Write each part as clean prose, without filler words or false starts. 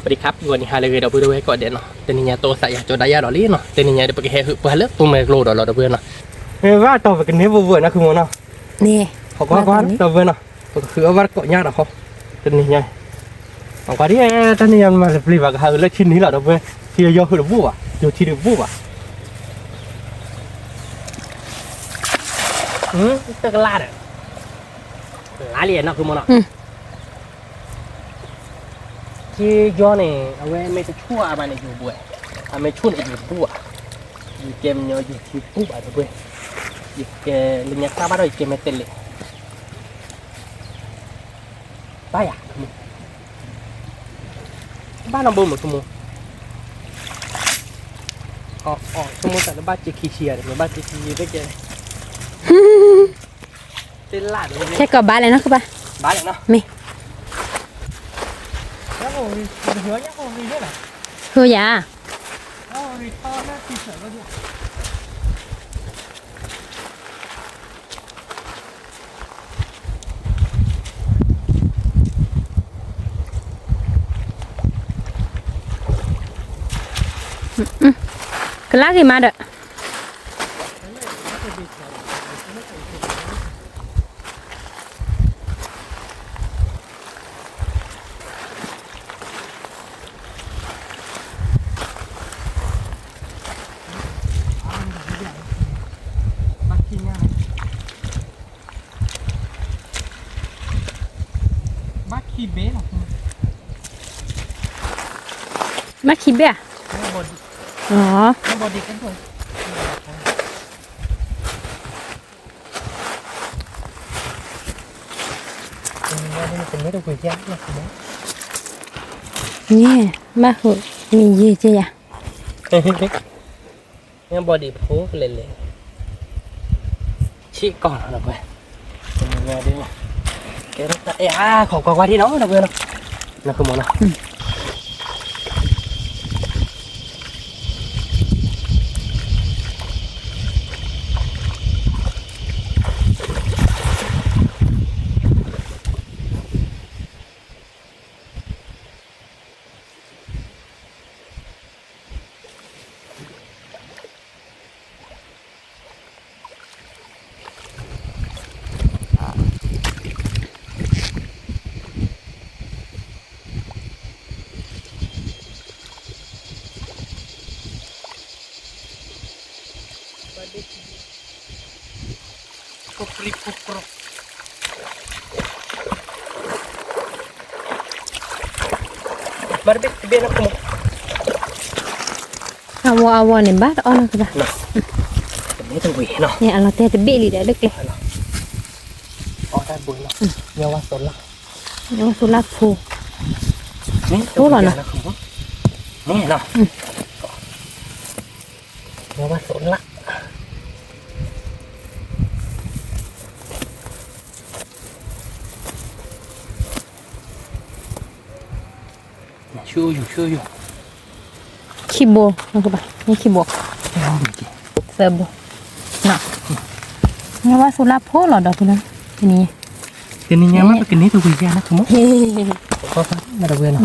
วัสดีครับวันนี้ฮาเลยเดี๋ยวไปดูให้ก่อนเดี๋ยวเนาะแต่นี่โตใส่จดได้ยาดอลี่เนาะแต่นี่เดี๋ยวไปแห่หืบไปเลิกตัวเมกโลดอเราเพื่อนเนาะเฮ้ยว่าต่อไปกันนี้บัวนะคือมันเนาะนี่เขาก็ต่อไปเนาะคือเอาวัดเกาะยากหรอเขาแต่นี่ไงของกว่าที่แต่นี่มันจะปลีกว่าหาเลิกชิ้นนี้หรอเราเพื่อนที่ยอหืบบัวอยู่ที่เดือบบัวตะกลาดลาเลียนเนาะคือมันเนาะที่ย้อนเนี่ยเอาไว้ไม่จะชั่วอะไรเนี่ยอยู่บ่อยไม่ชั่วเนี่ยอยู่บัวอยู่เกมเนี่ยอยู่ที่ปุ๊บอะไรบ่อยอยู่เกมเรียนข้าวบ้านเราอยู่เกมไม่เต็มเลยบ้าอ่ะบ้านเราบ่เหมือนสมุนอ๋อสมุนแต่ละบ้านเจ๊ขี้เชียร์เนี่ยบ้านเจ๊ขี้ได้เจ๊เต้นลาดเลยแค่กับบ้านเลยนะคือป่ะบ้านอย่างเนาะมีแล้วก็เหลือยังคงมีด้วยนะเฮียแล้วมีท่อหน้าที่เสริมก็ด้วยกล้ากี่มาเด้อมาคีเบ้หรอมาคิดเบี้ยอ๋อมาบอดี้กันด้วยเป็นไม่ต้องคุยแย่นะคุณแม่นี่มาหุมีเยี่ยจ้ะเนี่ยบอดี้โพกเลยชี้ก่อนนะเพื่อนเป็นไงดีเนี่ยเกล้าเอ้าขอกว่าที่น้องนะเพื่อนนะคุณหมอนะกบริกบกรบมาเบ็ดเบ็ดนะคุณอาวัวเนี่ยบ้าอ๋อนะคือป่ะไม่ต้องวิ่งเนาะเนี่ยเราเตะจะเบี้ยลีได้เล็กเลยอ๋อได้บุญเนาะเยาวชนละเยาวชนรักผูนี่ตัวหล่อนะนี่เนาะเยาวชนละช่วยอยู่ขี้โบนะคือป่ะนี่ขี้โบเซอร์โบน่ะเนี่ยว่าสุราโพหรอดอกพี่น้องทีนี้ทีนี้ยังไม่ไปกินนี่ตัววิญญาณนะคุณหมอก็มาดูเนาะ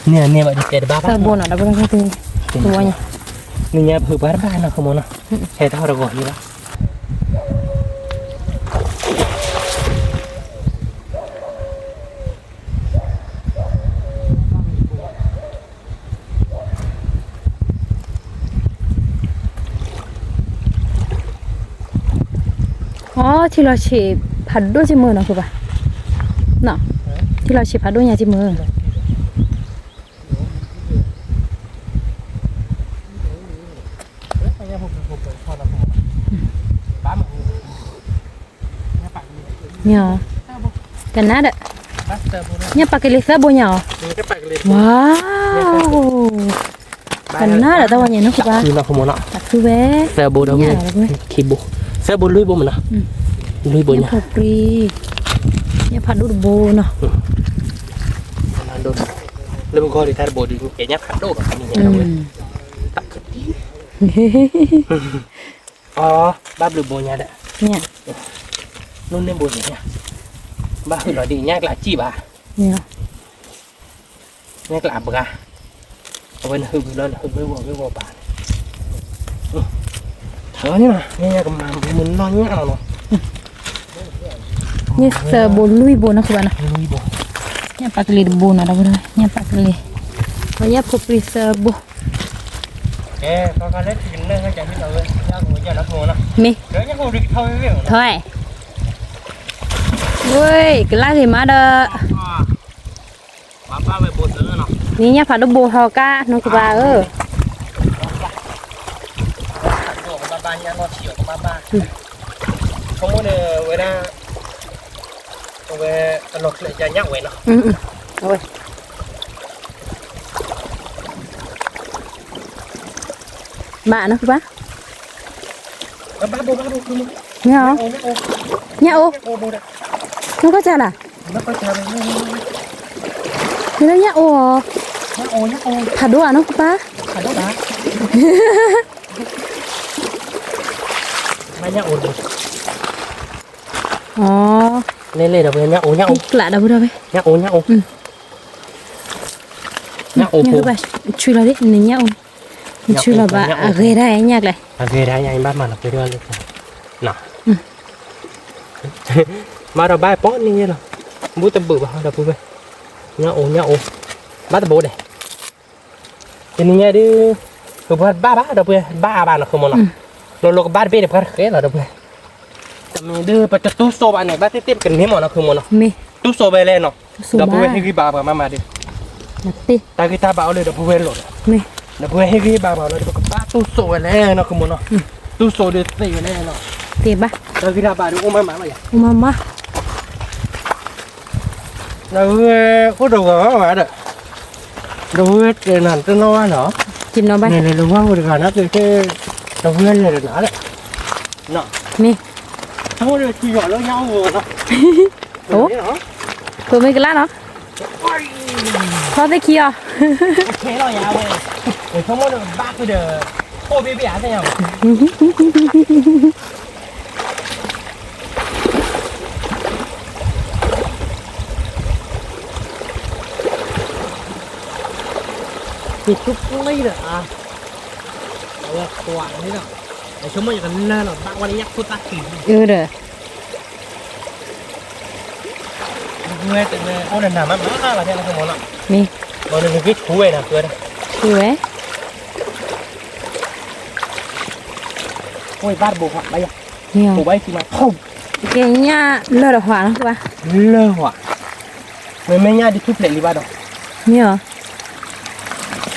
เนี่ยแบบเด็ดบ้าเซอร์โบน่ะเราไม่ต้องคิดตัวเนี่ยเนี่ยเผื่อบ้านนะคุณหมอนะใช้ท่อระบบอยู่แล้วอ๋อที่เราฉีดผัดด้วยจิมือนะคือป่ะเนาะที่เราฉีดผัดด้วยยาจิมือเนี่ยกันนะเด้อเนี่ยปากเกลือเสือบุญเนี่ยว้าวกันนะเด้อตัวเนี่ยนึกว่าคือเราขโมยเนาะคือเว้เสือบุญเราเนี่ยขี้บุเสือบุญลุยบุญมันนะลุยบุญเนี่ยผัดปรีเนี่ยผัดดูโบเนาะโดนแล้วมันก็ได้ทานบุญแกเนี่ยผัดโดกับนี่เราเลยตักขึ้นอ๋อบ้าหรือบุญเนี่ยเด้อเนี่ยนู่นเนี่ยบุญเนี่ยบ้าคือเราดีเนี่ยกระจีบ่ะเนี่ยเนี่ยกระบกะ เอาไว้หึ่มแล้วหึ่มไม่วัวบานเธอนี่นะเนี่ยกับมาเหมือนนอนเงี้ยเนาะ นี่เสือบุลุยบุนะคือบ้านนะ ลุยบ่ เนี่ยปากเลยบุนะเราบุนะเนี่ยปากเลยวันนี้พบริเสือบุ แกพอการเล่นกินเรื่องก็จะที่เราเลยยากหัวใจแล้วโทนะ มี เดี๋ยวยังหัวดึกเท่าไม่เรื่อง ถอยเว้ยกล้าสิมาเด้อ ป้าไปบดเลยเนาะ นี่เนี่ยผัดบุฮอกาน้องคือบ้าบอกป้าเนี่ยนอเฉียวกับป้าเขาโม่เนี่ยเวลาตลกเลยจะยักไว้เนาะ เอาไว้บ้าน้องคือบ้า ป้าดูคือมึง เนี่ยเหรอ โอ้ เนี่ยโอ้ โอ้โบด น้องก็จะล่ะ แล้วก็จะไปนี่ นี่แล้วเนี่ยโอ้ โอ้ ผัดด้วยน้องคือบ้า ขายได้นะไม่เนี่ยโอ้ อ๋อ เล่เดี๋ยวไปเนี่ยโอ้เนี่ยโอ้ กระดาษบุได้ไหม เนี่ยโอ้เนี่ยโอ้เนี่ยโอ้ เนี่ยคือบ้าช่วยเราดิเนี่ยโอ้ช่วยเราบ้าอะไรได้เนี่ยเลย โอเคได้ยังบ้านมาเราไปด้วยเลยน่ะมาเราบ้านป้อนนี่เหรอบูตะบือบ้าเราพูดไปเนี่ยโอ้บ้านตะโบเด้ทีนี้เนี่ยดิคือบ้าเราไปบ้าเราคือมันเราก็บ้านเบ้เดี๋ยวพัดเคสเราไปแต่เมื่อเดือไปจะตู้โซบอันไหนบ้านเต็มกันนี่หมดเราคือมัน มี ตู้โซไปเลยเนาะเราพูดให้กี่บาทมาดิ นักตี ตากีตาบ้าเลยเราพูดหลด มี เราพูดให้กี่บาทเราเดี๋ยวก็บ้าตู้โซไปเลยเนาะคือมันเนาะตู้โซเดือดตีไปเลยเนาะ ตีบ้า ตากีตาบ้าดูอุ้มมาอย่าง มา เราcó đồ gõ mà được đồ huyết thì nằm trên nó nó กินเนาะบ้า này là đồ hoa được nó cái đồ huyết này được nó đấy nọ มี không có được chỉ gọi nó nhau vừa nó โอ้ตัวไม่กล้าเนาะพอได้ขี้อ่ะ thế rồi nhau rồi để không có được bác bây giờ cô bị bẻ thế nào thì chút lấy được à quả thế nào để chúng mình cần lên là bạn quan nhắc phút ta kỷ เด้อ người tự ô đền nào mà là thế là không món ạ มี còn đừng cái thú này là cười đây คือเว้ย ôi bát bồ hoặc bây giờ เนี่ย bồ bay thì mà không เก่งเนี่ยเลิศหวานนะคือบ้า lơ hỏa mày mấy nha đi thúc lệ đi ba đâu เนี่ยเหรอ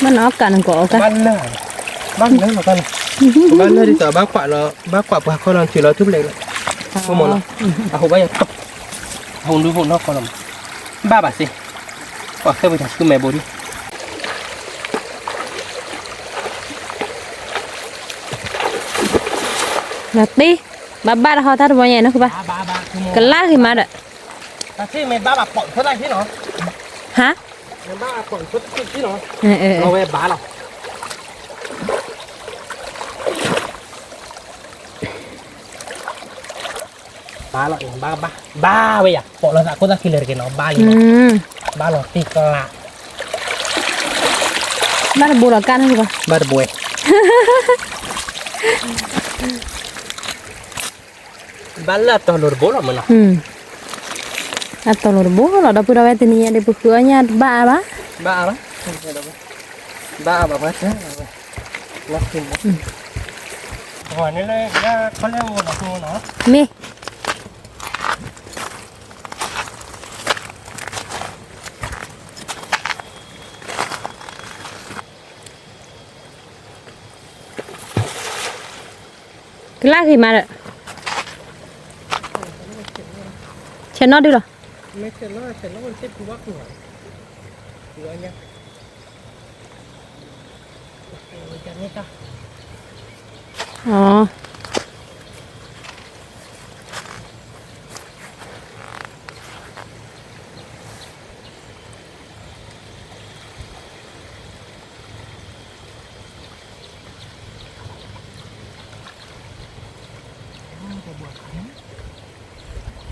มันออกกันก่อกัน bác lơ mà con bác lơ đi tờ bác quạ bác con làm chỉ nói thúc lệ lại không món à hồ bây giờ tập hồn đứa hồn nó còn làm ba bà xí quả theo bây giờ cứ mẹ bố điนักตีบ้าเขาทัดบ่ใหญ่นะคือบ้า ba กันลากขึ้นมาเด้อ bà xí mày ba bà bọn thoát ra thế nó ฮะ mày ba bà bọn thoát thế nó เออ nó về bá nào ba lọ ba bây giờ bọn nó đã có ra khi lời cái nó ba อื gì ม ba lọ tì lạ บ้านบูรกันคือบ้า ba đợt bùi ba là toàn lột bố lắm mà nó อืมอัตโนมัติเราพูดเอาไว้ที่นี่เดี๋ยวพูดเนี่ยบ้าบ้า ba đó ba bà bắt đấy nó kinh lắm hỏi nó lên ra con leo nó thua nó มี cái lá gì mà đấy chén nó đi rồi mấy cái nó còn tiếp của bác nữa của anh nhá ờ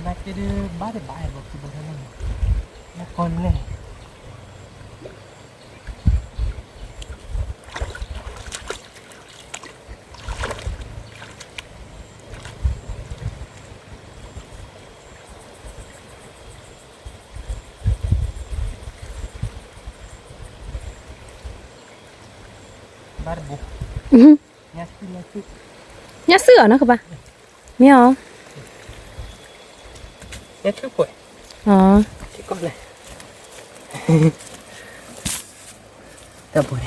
mà cái đứa bác thì bài một cái bữa này nó con này บ้านบุ เนี่ยขึ้นมาขึ้น nhá sữa nó cơ ba mẹ hả เนี่ยชื่อป่วย ที่ก้อนเลยแต่ป่วย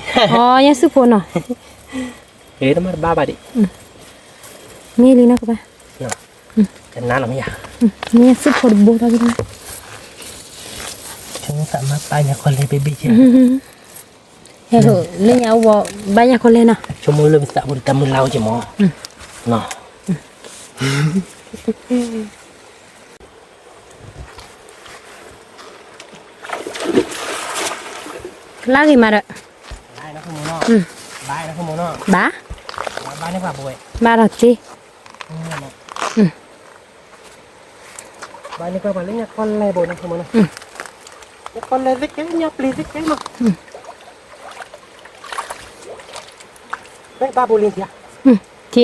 nhá sữa phun à เฮ้ยน้ำมันบ้าบาดิ mẹ đi nó cơ ba เนาะกันน้าหรอไม่อยาก nhá sữa phun bố tao cái này ฉันสามารถไปเนี่ยคนเลยเบบี้ใช่ไหม hè hở lên nhà vợ ba nhà con lên nào ชั่วโมงเริ่มสาวบริการมือเราจะมองเนาะ lá gì mà đấy ได้นะคุณโมโน่ได้นะคุณโมโน่ bá บ้านนี่ป่ะป่วย ba là chi บ้านนี่ก็มาเล่นเนี่ยคนเลยบ่นะคุณโมโน่เนี่ยคนเลยสิแกเนี่ยปลีสิแกมาเฮ้ยบ้าบุลินเถีย chị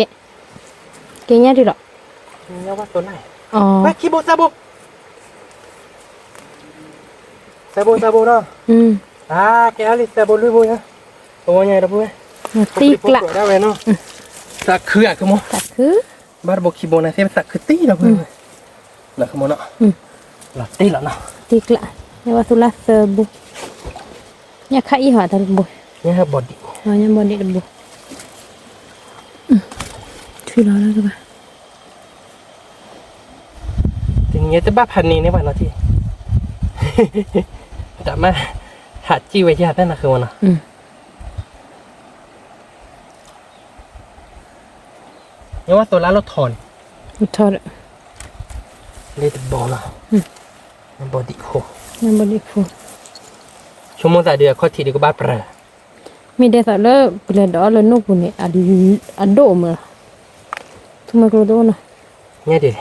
cái nhá đi rồi เนี่ยว่าตัวไหน ờ ไปคีโบซาโบซาโบซาโบเนาะ แกเอาลิซาโบลุยบุยฮะตัวใหญ่ระบุย tí lạ ได้เว้ยเนาะสักคืออะคุณโม cả thứ บ้านบอกคีโบนะเซฟสักคือตีระบุยนะคุณโมเนาะหลับตีแล้วเนาะ tí lạ nhưng mà tôi là sờ bu nhà khai hỏa thật bu เนี่ยครับบอดี้ nhà bò đi được bu chui nó ra các bạn ถึงเงี้ยจะบ้าพันนี้ในวันนาทีแต่มาหาจีไว้ยาได้นะคือมันนะเนี่ยว่าตัวละเราถอน thôi đấy เลยติดบอลนะมันบอดี้โค nhà bò đi phun ชั่วโมงแต่เดือข้อทีเดียวก็บ้าเปล่า mi đây thật là bữa đó là nô bún này ăn đổ mà thôi mà cái đồ nào เนี่ยดิ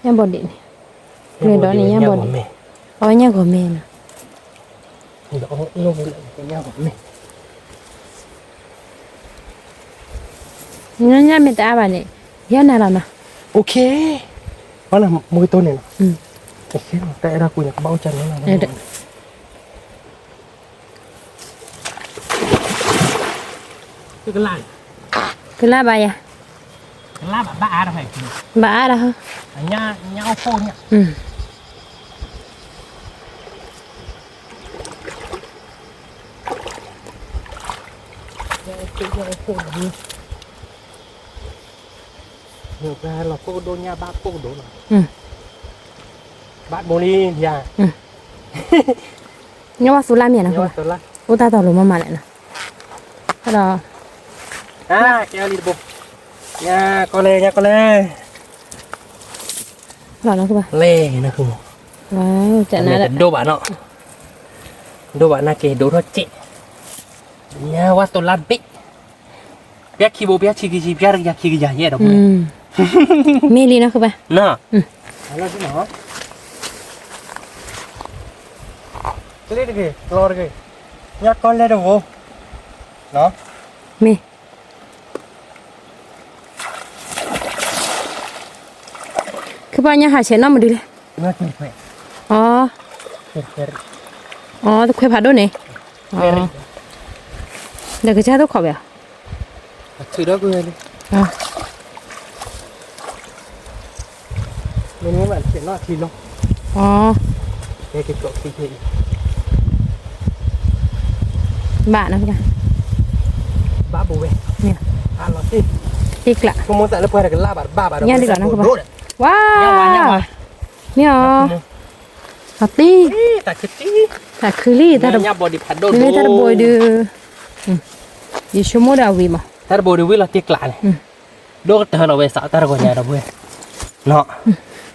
nhà bò đi bữa đó này nhà bò đi nhà của mẹ nè เดี๋ยวลงเลยเนี่ยผมนี่ nhà mẹ ta bà này nhà nào làm nè โอเคเพราะน่ะมือตัวเนี่ยโอเคแต่เราคุยกับเบ้าจันนี่นะ đấy คือกระลา cái lá bài à กระลาแบบบ้าอะไร bà đó hả เนี่ยเนี่ยเอาโฟนเนี่ย Ngược ra là cô đô nha bác cô đô là bác bồ đi nhà nhưng mà số la miệng nè nhưng mà tôi là ô ta tao lùm mà lại nè cái đó kéo đi bụng nha con lê vào nó các bạn lê nó không wow trận này đấy đô bạn nó kì đô nó chị nha quá tôi làm bích biết khi bố biết chi biết ra khi cái gì đâu mê đi nó các bạn nè là cái nó cái gì kì lo kì nha con lê đâu vô nó mê các bạn nhá hải sản nó mà đi lên nó kì khỏe tôi khoe phạt đôi này để cái cha tôi khỏi bèo thứ đó cười đi mình bạn chuyện nó thì nó cái cậu thì bạn nào kìa ba bố về nè ăn nó đi tiếc lạ không muốn tại lúc quay cái la bà nha đi rồi nó các bạn wow nè hạt tí tại cái tí tại khứ li ta được nhà bò đi phạt đôi li ta được bồi đưa đi số mốt đào vì mà ta được bồi đưa với là tiếc lạ này đôi tớ nó về sợ ta được nhà đâu về nó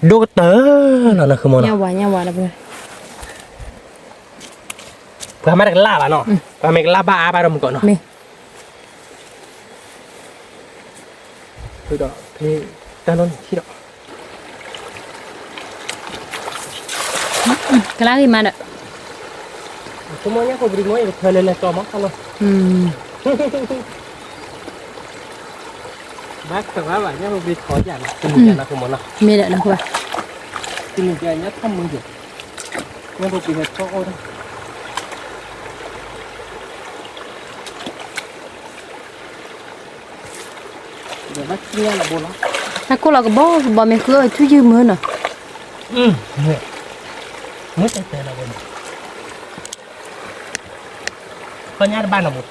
đôi tớ nó không muốn nha quả là bồi phải mấy cái la bà nó phải mấy cái la ba đâu một con nó mê từ đó thì ta nó khi đó cái lá gì mà đấy semuanya aku beri mau ikut hal-hal sama kalau bác thằng bác bảo nhá aku beri khó giả ini aku mau nak mê đợi nó các bạn ini kayaknya không mungkin nhưng aku beri khó thôi เดี๋ยวมาเที่ยวละบุญละ Aku lah kebau me ke tu je mana. เนี่ยมื้อแต่ละบุญคนญาติบ้านละบุญ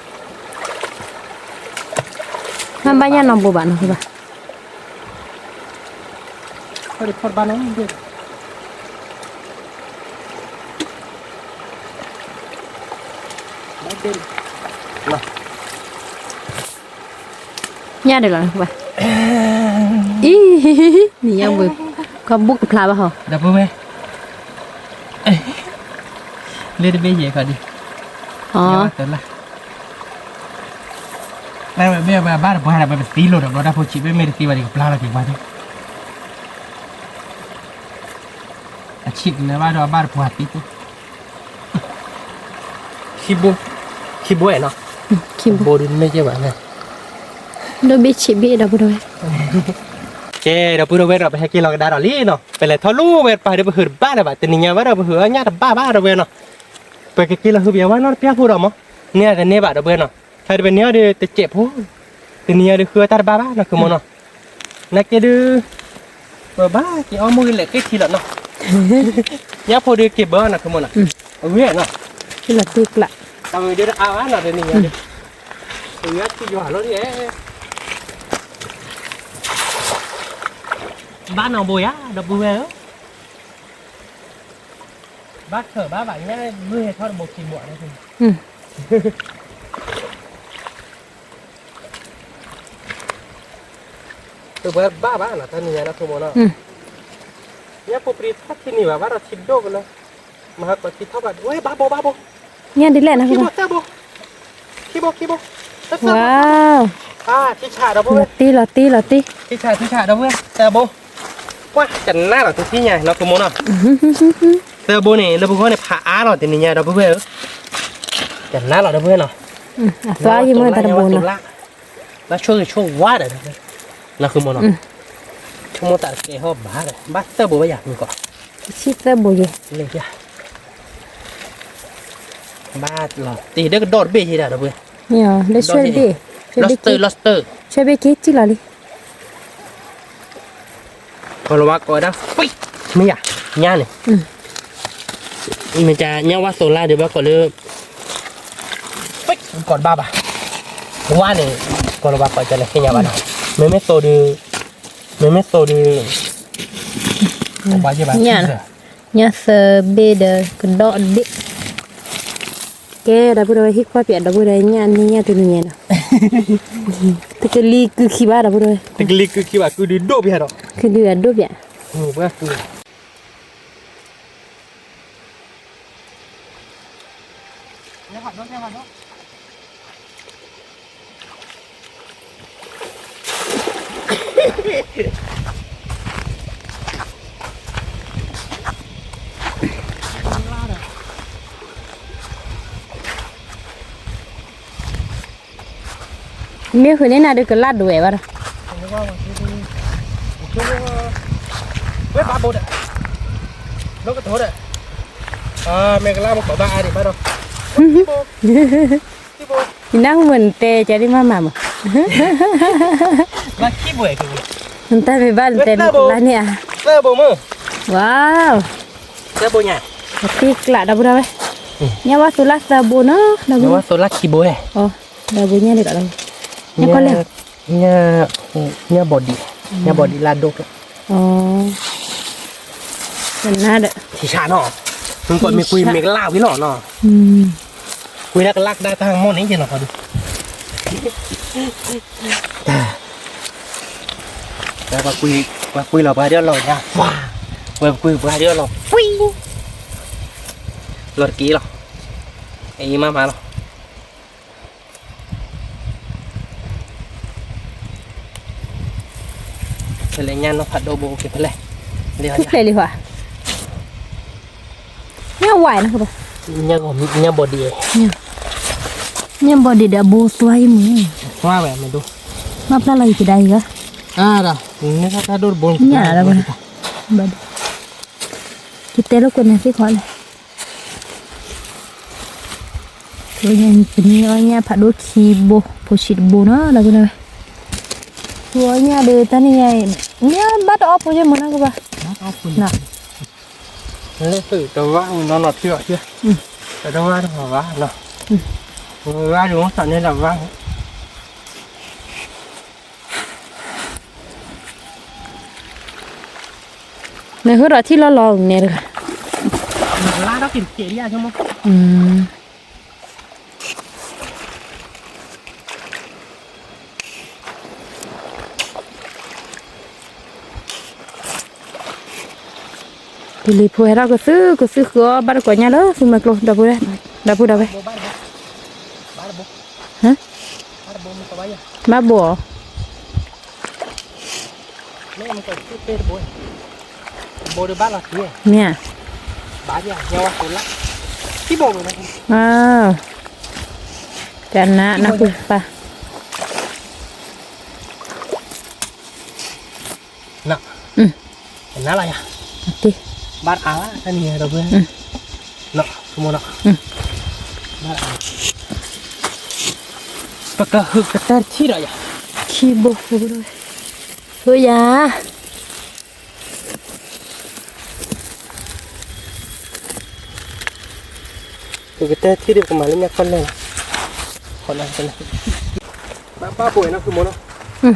Man banyak nombor ban aku ba. เขาได้พอดบ้านน้องเด็ก Nya ada lah aku ba. Ni yang ber. Kau buk tu kelapa ha. ดับเบิ้ลไหมเล่นเบี้ยเยอะกว่าดิ Oh. เต็มละแม่เบี้ยบ้านบ้านแบบตีโลดเราได้พอชีวิตไม่ได้ตีวันเดียวปลาเราตีวันนี้อาชีพในบ้านเราบ้านผัวตีตัวคิบุเนาะ Kim โบดินไม่ใช่แบบนั้น do be chip be dah bodoh. เจ้เราพูดเวทเราไปให้กินเราได้หรอลี่เนาะไปเลยทอลู่เวทไปเดี๋ยวไปหืดบ้านเลยแบบแต่นี่ไงว่าเราไปหืดญาติบ้าเราเวทเนาะไปกินเราหืดเบียร์ว่านอนเปียกพูดหรอมั้งเนี่ยแต่เนี่ยแบบเราเวทเนาะใครเป็นเนี่ยเดี๋ยวจะเจ็บพูดแต่เนี่ยเดี๋ยวคือตาบ้าเนาะคือมันเนาะนักเดี๋ยวบ้ากี่อ้อมมือเหล็กกี่ทีละเนาะเนี่ยพอเดี๋ยวเก็บเบอร์เนาะคือมันเนาะเอาเวทเนาะ Itulah tu kelak. ทำไมเดี๋ยวเอาเนาะเดี๋ยวนี่ไงเดี๋ยวที่อยู่หาเราเนี่ยบ้านเราบุยอะเราบุยเหรอบ้านเถอะบ้านแบบนี้บุยทอดบุกกินหมดเลยคุณตัวบ้าเหรอท่านนี่นะทุกคนเนี่ยพอปรีทักที่นี่ว่าเราชิดโดกันเลยมาหักชิดเท่ากันเว้ยบ้าโบ Nya di lek nak คี aku โบ ba. เตอร์โบคีโบ Wow. ที่ชาเราบุย Lati. ที่ชาเราบุยเตอร์โบว่าจันหน้าเราทุกที่ไงเราทุกคนเนาะเตอร์โบเนี่ยเราบุกเข้าในผาอาเราแต่นี่ไงเราบุยจันหน้าเราบุยเนาะ Asal je mana tak ada bona. แล้วช่วงวาดอะไรเราคือมันเนาะช่วงตัดเกลือบ้าเลยบ้าเตอร์โบไม่อยากมีก่อน Kita boleh. เลยจ้ะบ้าหรอตีได้ก็โดดเบี้ยที่ไหนเราบุย Ya, dah share be. ลอสเตอร์ Share be kecil lah ni. พอเราว่าก็ได้ปิ๊ไม่อยากง่ายเลยมันจะเนี่ยว่าโซล่าเดี๋ยวว่าก่อนเลยปิ๊ก่อนบ้าป่ะว่าเนี่ยก่อนเราว่าก่อนจะเลยแค่ยังบ้าเนาะไม่โตดื้อว่าใช่ป่ะ Nya sebe dah kedok dik. Ke dah bodoh hik pa pia dah bodoh nya tu ni nya. Tekeli ke kiba dah bodoh. ตะกี้คือคิดว่าคือดีโดบเหรอ Ke dia ado pia. ว่าคือMie khune na de kelat dua ba. เว้ยบ้าโบดอะนกกระโถดอะแมงกะลามันขอบ้าดิบ้าเนาะขี้โบ Inang mente jadi mama mah. บ้าขี้บ่อยคือ Entar be bal te kelat ni ah. เตอร์โบมือ Wow. เตอร์โบใหญ่ Tapi kelat dah bodoh weh. Nya wa sulah sabu no. เดี๋ยวว่าโซล่าขี้โบย Oh, dah bunyi dekat dalam. Nya kau lihat. เนี่ยบอดี้ลาดก Oh. Benar dah. ที่ชาเนาะมึงกดมีคุยเมกล่าวิหล่อเนาะคุยแล้วก็ลักได้ทางมอนี้จริงเหรอเขาดูแต่ว่าคุยเราไปเดี๋ยวเราเนี่ยว้าคุยไปเดี๋ยวเราฟิ้งรถกี้หรอไอ้มาหรอเป็นไรเงี้ยน้องผัดโดโบเก็บไปเลยเดี๋ยว Thích lên đi hả? Nya hoài nó kau. เนี่ยผมเนี่ยบอดี้ Nya body dah bosai mu. ว่าแบบมาดู Map lah lagi kedai ke? ด่ะนี่ถ้าโดนบอล Nya lah mana? Body. Kita lu kena sih kau lah. Kau yang punya nya pak do kibo, posit bo na lah kena. Ủa nhà đời ta này nhà bắt ốp cho mình ăn cơ bà. Nè. Lấy thử tàu vá nó nọt chưa chưa? Tàu vá nó vá nọ. Vá đúng không? Nên là vá. Này hứa rồi thì lo nè được. Lá đó kìm chế đi à không? Thì lì phơi ra có sư khó bắt quả nhà đó xong mà luôn đập đây đập đây hả má bùa bố được bắt là gì nè bá gì nhau còn lắm cái bồ này à chán nè nó cứ pa nè nó là đi bắt áo anh nhìn đâu quên nè mua nè bắt áo bắt cả hực cả tay chi rồi chi bồ rồi thôi ya cái tay chi được mà lên nhà con này con này ba buổi nó cứ muốn không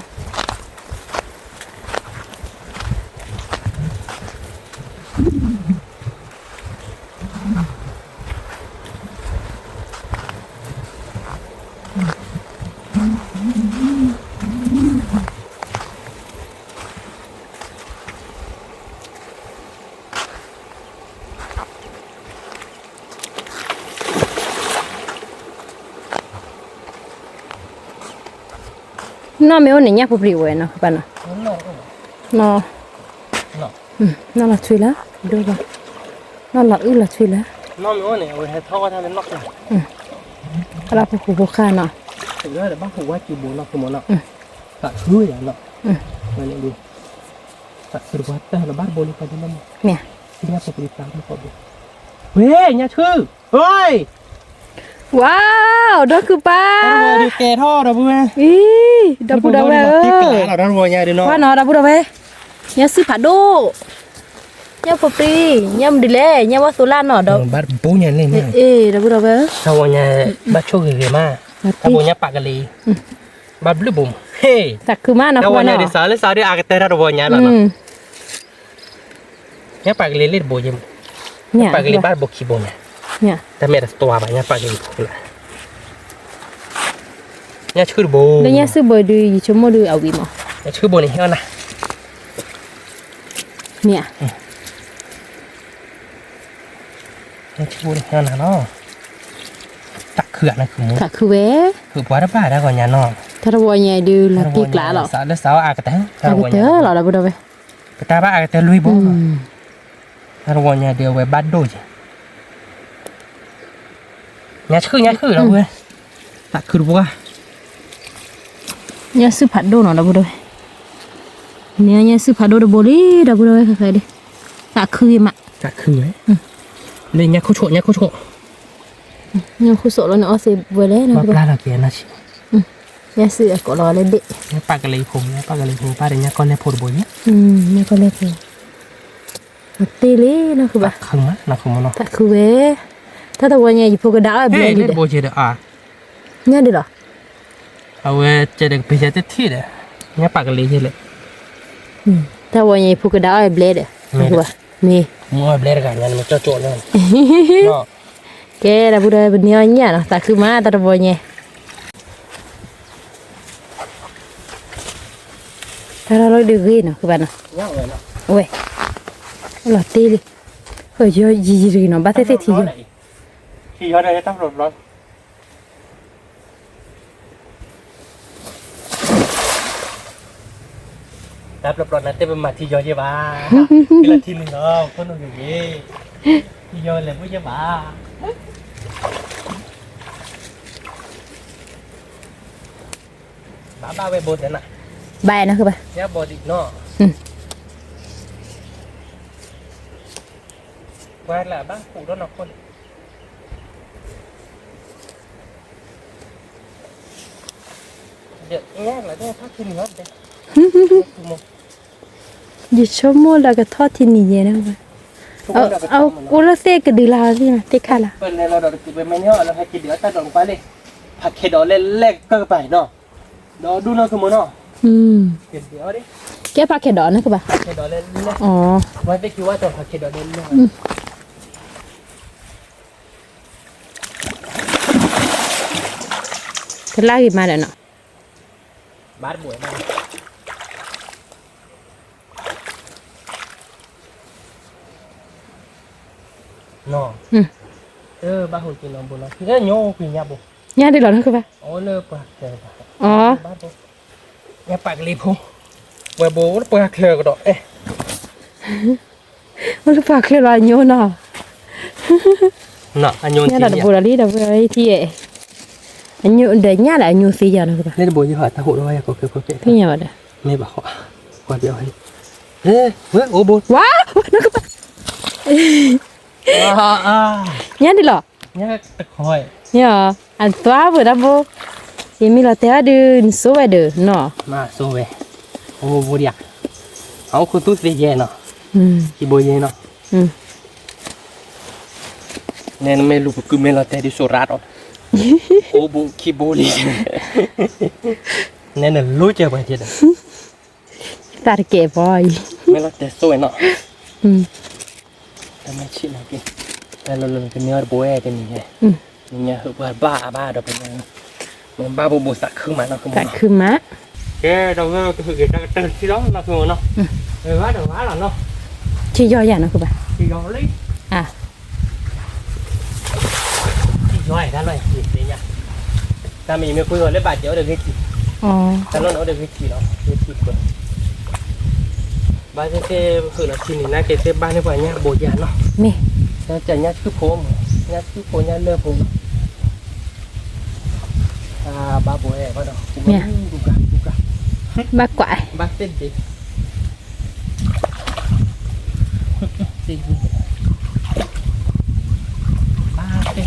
nó mấy ông này nhắc phục rượu vậy nó bạn à nó nó là chui lá đâu rồi nó là là chui lá nó mấy này rồi thao ra lên nóc này là phục vụ khan nè thực ra là bác phụ quá chỉ bố nó không muốn nọ cả thứ vậy nọ vậy này đi tak serwata là bác bố đi cái đó nè ini apa berita apa kok weh nhà thư ơi wow đó cứ ba đó đi kè tho rồi bố ý đập bù đập về ơi là đó rồi nhà đi nó qua nó đập bù đập về nhà sư phá đô nhà phục đi nhà đi lệ nhà bắt số lan nọ đâu bắt bố nhà lên nè đập bù đập về sau nhà bắt cho người mà ta bố nhà bạc cái gì bắt blue boom hey tak cứ mà nó qua qua nhà nó đi sao lấy sao đi à cái rồi nhà là nhà bạc cái gì bố nhà bạc cái bắt bố khi bố nhà ta mẹ đã tua bà nhà bạc cái gì nhà chữ bố đây nhà sư bơi đi chỗ mua đi ở vị mà nhà chữ bố này hơn nè nè nhà chữ bố này hơn nè nó tắc khựa này cũng tak cứ về khựa quá đó bà đã còn nhà nóถ้าเราวัยใหญ่ดูละตีกล้าหรอ sao lớp sáu à cái thế เอาไปเถอะหรอเราไปดูไป cái ta bà à cái thế lui bốเราวันnhà đều về bắt đôi nhà chữ đâu quên tắc khựa quá เนี่ยซื้อผัดโดนเราไปดูเนี่ยซื้อผัดโดนเราไปดิเราไปดูใครดิตะคือมา tắc khựa ấy lên nhà khô trộnเนี่ยคุณสอนเราเนาะเสียไปเลยนะ bà là kia nó chỉ เนี่ยซื้อก็รอเลยเด็ก nhà bà cái lấy phồng bà để nhà con nhà phổ bồi nhé เนี่ยก็เลยคือตีเลยนะคือแบบ không á nó không nó ตะคือเว้ถ้าตัววันใหญ่อยู่พวกกระดาษแบบ hey นี้ lên bồi chơi được à เนี่ยดิหรอ chơi được bây giờ tết thi đấy nhà bà cái lấy chơi lại ถ้าวันใหญ่พวกกระดาษแบบเบลดคือว่ามี mua blender cả nhà mình cho trộn luôn nó แกเราพูดแบบนี้เนี่ยเนาะตะคือมาตะวันใหญ่ถ้าเราดูกินเนาะคือแบบเนาะ nhau rồi nó ôi là tê đi rồi giờ gì nó bắt thế thì thì ở đây tao rồi đáp lập này tên mà thì giờ chứ bà cái là thì mình đâu có nói gì thì giờ là với bà ba về bột thế này bài nó cơ bà nhá bột định nó quay là bác phụ đó nó con điện nhé là đây phát thêm nữa đây อยู่ชั่วโมงแล้วก็ทอดที่นี่เย็นนะเอากูละเซกระดือลาสินะเตะขาละ เปิดในเราดอกคือไปไม่เนาะเราให้กินเดี๋ยวตัดดอกไปเลยผักเขดดอกเล็กๆก็ไปเนาะดอกดูเนาะคือมันเนาะเดี๋ยวดิ แกผักเขดดอกนะคือป่ะ ผักเขดดอกเล็ก อ๋อ ๆไว้ไปคิดว่าจะผักเขดดอกเล็ก ก็ลากอีกมาแล้วเนาะ ๆบาดบ่วยมาเนาะบ้าหุ่นกินน้ำบุญเนาะคือแค่โย่คือยับบุ ย่าได้หรอนะคือป่ะ โอ้เลิกปากเจอ อ๋อ บ้าบุยับปากรีบหูเว็บโบ้ปากเคลือกระโดดมันฝากเลยว่าโยนเนาะ เนาะอันโยน ย่าดับบุรีที่อันโยเดี๋ยวย่าแหละโยสีอย่างนะคือป่ะ เล่นบุญยี่ห้อตาหูด้วยก็คือโปรเจกต์ พี่เนี่ยว่าเด้อ ไม่บอกว่าเดียวให้โอ้บุญ ว้าวนะคือป่ะย่าได้หรอ เนี่ยตะคอย เนี่ยอันตัวบุดับบุสิมีเราแต่ดื้อสวยเด้อเนาะ มาโซเวโอ้บุญอยากเอาคุณตุ้สีเย็นเนาะ ที่โบยเนาะเนี่ยไม่รู้คือไม่ละแต่ดิสุราษฎร์โอ้บุคีโบลีเนี่ยน่ะรู้จักป่ะเจ๊ด ตาเก๋บอย ไม่ละแต่สวยเนาะแต่ไม่ชินนะกินแต่เราเลยเป็นเนื้อโบยกันนี่ไงนี่ไงคือบ้าเราเป็นมันบ้าบูสักขึ้นมาเนาะคือ ก็ มัน คือมะ แกเราก็คือจะตื่นที่đó làคือเนาะว่าเดี๋ยวว่าเนาะ ชื่อย่ออย่างนะคือป่ะ ที่ยอเลย อ่ะ ที่ย่อยได้เลยนี่เนี่ยถ้ามีไม่คุยกันเลยบาดเดี๋ยวเดี๋ยวกี่ อ๋อ ถ้าเราเดี๋ยวกี่เนาะเดี๋ยวกี่ก่อนบ้านเจ๊คือเราที่นี่นะเจ๊บ้านนี่ว่าเนี่ยโบยานเนาะ มี น่าจะเนี่ยคือผมเนี่ยคือผมเนี่ยเลือกผมบ้าโบยก็เนาะดูกัน มากกว่า บ้าเต้นดิบ้าเต้น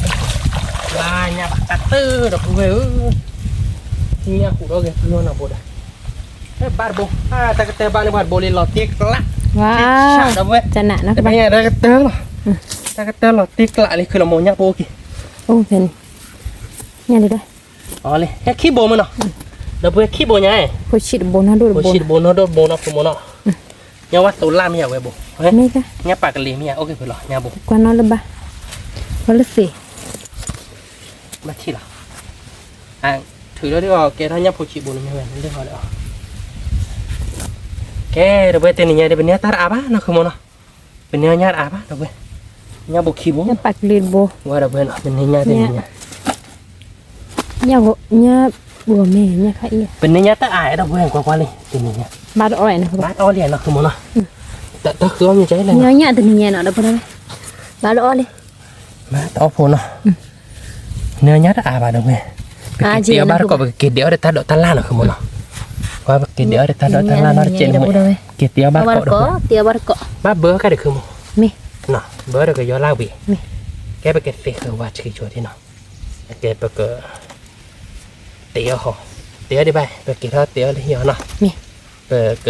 บ้าเนี่ยบ้าตัดตื้อดอกเว้ยที่เนี่ยกูเราเก็บเงินเอาโบได้บ้านโบแต่ก็แต่บ้านในบ้านโบเลยหลอดติ๊กละ ว้า ชาว ดอกเว้ย จะหนักนะ แต่ไม่ใช่ได้ก็เตอหรอได้ก็เตอหลอดติ๊กละนี่คือเราโมเนี่ยโบกี่ โอ้เป็นเนี่ยเลยได้ อ๋อเลยแค่ขี้โบมันเนาะเดี๋ยวเพื่อขี้โบยังไง ผู้ชิดโบนะดู โบ โบ ชิดโบนอดโบนอคือโมเนาะเนี่ยว่าตัวล่าไม่อยากเว้ยโบเฮ้ย ไม่ก็ เนี่ยปากกะลีไม่อยากโอเคเพื่อหรอเนี่ยโบ กว่านอนละบ้าวันละสิ มาที่ละถือแล้วดีกว่าแกถ้าเนี่ยผู้ชิดโบนไม่เว้ยไม่ได้พอแล้วแกเดี๋ยวเพื่อเต้นเนี่ยเดี๋ยวเป็นเนี่ยตาอาบ้านะคือโมเนาะเป็นเนี่ยญาติอาบ้าเดี๋ยวเพื่อเนี่ยโบขี้โบ เนี่ยปักลีดโบ ว่าเดี๋ยวเพื่อเนาะเป็นเนี่ยเต้นเนี่ย เนี่ยโบเนี่ยบัวแม่เนี่ยค่ะอี เป็นเนี่ยตาอาเดี๋ยวเพื่อนกว่าเลยเต้นเนี่ย บาดอ้อยนะคือ บ้านอ้อเรียนเนาะคือโมเนาะแต่คือว่ามีใจเลย เนี่ยแต่เนี่ยเนาะเดี๋ยวพอได้บาดอ้อยเลย มาต่อพูนเนาะเนื้อยัดอาบาดเว้ยเดี๋ยวบ้านก็เกเดี๋ยวเดี๋ยวตัดดอกตัดล่าเนาะคือโมเนาะว่าเกเดี๋ยวเดี๋ยวตัดดอกตัดล่าเนาะเจนเว้ยเกเดี๋ยวบ้านก็ เตียวบาดก็ บ้าเบอร์ก็เดี๋ยวคือโม มี เนาะเบอร์เดี๋ยวก็ย้อนล่าบี มี แกไปเก็บเฟกคือว่าชื่อชัวที่เนาะแกไปเกเตี๋ยวหอเตี๋ยวได้ไปไปเก็บเท่าเตี๋ยวเลยเหี่ยวเนาะ มี ไปเก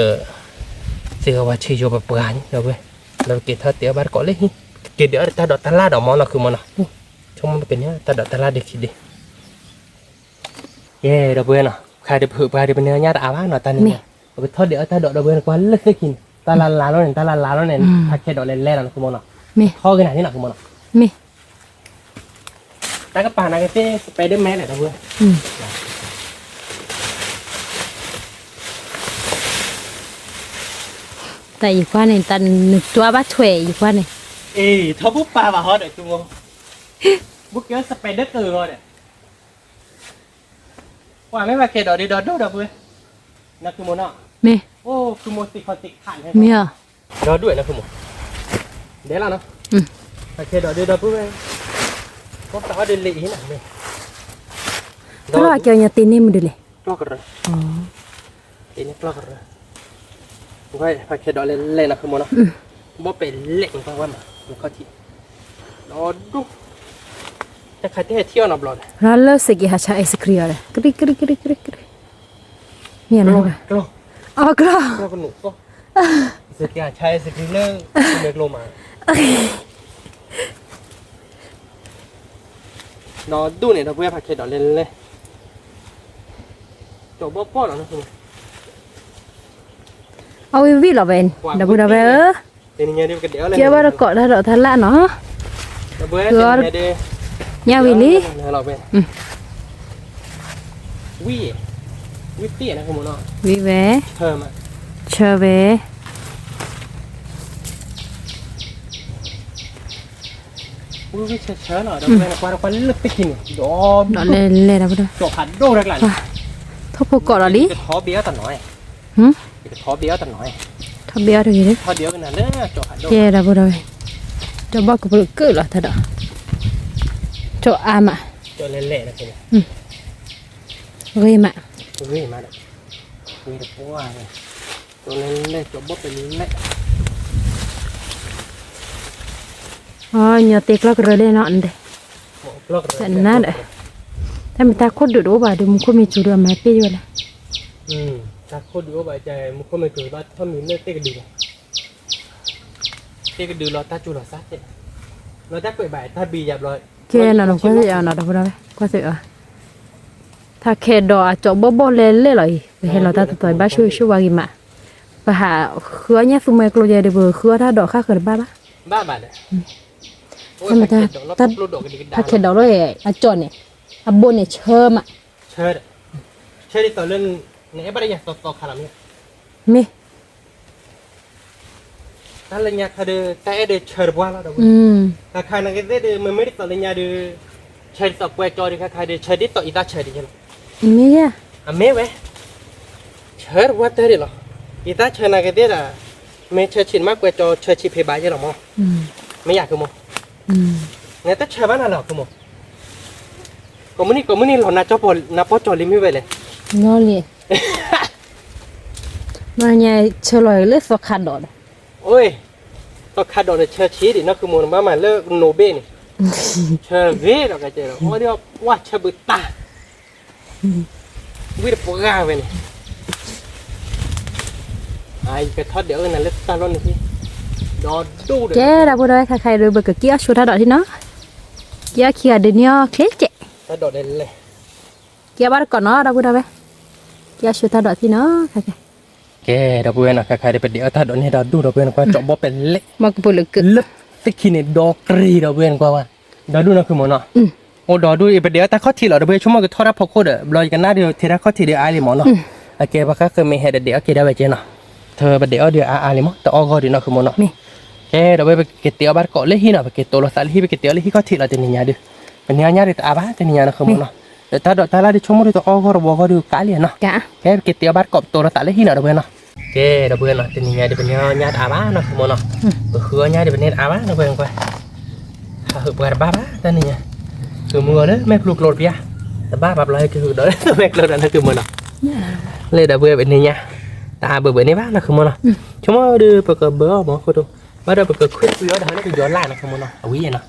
เสือว่าชื่อชัวแบบปานเนาะเว้ยเราเก็บเท่าเตี๋ยวบ้านก็เลยเกเดี๋ยวตัดดอกตัดล่าดอกมอเนาะคือโมเนาะชมมันเป็นเนี่ยตัดดอกตัดล่าเด็กคิดดิเย่ดอกเบี้ยเนาะใครเดือบใครเดือบเป็นเนื้อญาติอาบ้าเนาะตอนนี้เอาไปทอดเดี๋ยวถ้าดอกเบี้ยกว่าเลิกได้กินตาลาลาแล้วเนี่ยตาลาลาแล้วเนี่ยถ้าแค่ดอกเล่นๆนะคือโมเนาะ มี ทอดขนาดนี้นะคือโมเนาะ มี แต่ก็ป่านะก็เต้ไปได้แม่แหละดอกเบี้ย แต่อยู่กว่านี่ตันหนึ่งตัวบ้าช่วยอยู่กว่านี่ เอ้ยถ้าปุ๊บปลามาฮอตเดี๋ยวคือโมบุ๊กเกอร์สเปนเดอร์เกอร์เนี่ยว่าไม่มาเกดดอกดีดอกดอกเบี้ยนั่นคือโมเนาะ มี โอ้คือโมติคอนติขันให้ มีอ่ะ ดอกด้วยนะคือโมเดี๋ยวแล้วเนาะมาเกดดอกดีดอกเบี้ยก็แต่ว่าเดินเละที่ไหนเนี่ย เพราะว่าเกี่ยวกับตีนี่มันดูเลย กลอกกันเลย อ๋อ ตีนี่กลอกกันเลยไว้มาเกดดอกเล่นๆนะคือโมเนาะบ่เป็นเล็กมันก็ว่ามามันก็ที่รอดูแต่ใครที่เที่ยวนับรอด ร้านเลิศสิกิฮาชาไอศครีมอะไรกริกริกริกริกริกเนี่ยนะ กล้อง Oh, kau. Kau kena kau. Sekian cai sekian mek lo mà. Nó đu này nó quay phải đỏ lên lên. Chỗ bóp bóp nó không. Ôi vi là về, đã bữa về. Thì nhà đi cái đéo lên. Chưa bao giờ cọ ra đỡ thật lạ nó. Nhà đi. Nhà vì lý. Quy tiền nó không muốn nó. Vì về. Thơm mà. Chờ về. Quy chờ nó, đâu qua lướt tích hình. Đó lên đã bữa đó. chỗ hẳn đô được lại. Thóc phố cọ là lý. Cái thó béo tao nói. Cái thó béo tao nói. Thóc béo được gì đấy. Thó béo cái nào nữa chỗ hẳn đô. Chè đã bữa đó. Cho bác cũng cứ là thật đó. Chỗ am ạ. Chỗ lên lệ là cái này. Gây mà. Quy mà đấy. Quy được quá này. Chỗ lên lệ chỗ bóp bên lệ. Nhờ tiệc lo rồi đây nọn đây. Trận nát đấy. Thế mình ta cốt được đố bà được một con mình chủ được máy pê rồi này. Ta cốt được bà chạy một con mình chủ bà thơm mình lên tê cái đường. Tê cái đường lo ta chủ lo sát đấy. Nó chắc quậy bài ta bì dạp rồi. Kia nào có gì nào đâu đâu có gì à. Ta khe đỏ chỗ bó lên rồi. Vì là ta tụi ba chú bà gì mà. Và hạ khứa nhé xung mê cô dây được vừa khứa ta đỏ khác rồi ba. Ba bà đấy. Nhưng mà ta khe đỏ rồi chọn này. Bồn này chơ mà. Chơ đấy. Chơ đi tỏ lên nè bắt đây tỏ khả lắm nhé. Mê. Ta lên nhà ta đưa ta đưa chơ được qua đó đâu. Ta khai là cái đấy mới đi tỏ lên nhà đưa chơ đi tỏ quay cho đi khai đưa chơ đi tỏ ý ta chơ đi chứ. Mê à? Mê vậy. Chơ được qua tới đi rồi. Ý ta chơ là cái đấy là mẹ chơ chín mắc quay cho chơ chi phê bái chứ lòng mò. Mẹอยาก không? Nè ta chơ bán nào không? Có muốn đi lò na po cho limi vậy này. Ngon liền. Mà nhà chơi lòi lướt vào khăn đỏ. Ôi, tao khăn đỏ này chơi chí thì nó cứ muốn mà lơ nổ bê này. Chơi ghê rồi cái chơi rồi. Ôi đi quá chơi bự ta. Biết được gà vậy này. Ai cái thoát đéo này lướt ta luôn này. Đó đủ được. Chế ra bữa đó khai rồi bực kia số thà đỏ thì nó. Kia kia đến nhau khét chạy. Ta đỏ đây này. Kia bắt còn nó đâu bữa đó vậy. Kia số thà đỏ thì nó khai. Kê, đâu quên là khai để bật đéo ta đỏ này đó đủ đâu quên qua chọn bóp bên lệ. Mà cái bự lực cực. Lấp tích khi này đỏ kri đâu quên qua. Đó đủ nó cứ muốn nó. Ô đó đủ bật đéo ta khó thì là đâu quên chúng mà cái thoát ra phô khô được. Rồi cái nào điều thì ra khó thì được ai liền món nó. Kê bà các cái mẹ hệ đéo kia đâu vậy chứ nó. Thơ bật đéo được ai liền món. Tao gọi thì nó cứ muốn nó. Kê, đâu quên cái tiêu bắt cọ lấy hi nào cái tổ là sao lấy cái tiêu lấy hi có thì là tiền nhà được. Bên nhà thì ta bán tiền nhà nó không muốn nó. Để ta đợi ta lại đi chung một đi tao gọi rồi gọi được cái liền nó. Cái tiêu bắt cọ tổ là sao lấy hi nào đâu quên nó. Oke, dah boleh nak tanya dia punya nyat apa nak semua nak. Berkhurnya dia punya apa nak boleh kau. Hak berapa tanya. Semua dah make lu keluar dia. Ba bab lại cái đó make keluar dan itu mana. Leh dah boleh begini nya. Ta begini ba nak semua nak. Cuma dia pakai bơ mà kau tu. Ba dah pakai quit dia dah nak jual lah nak semua nak. Awi nak.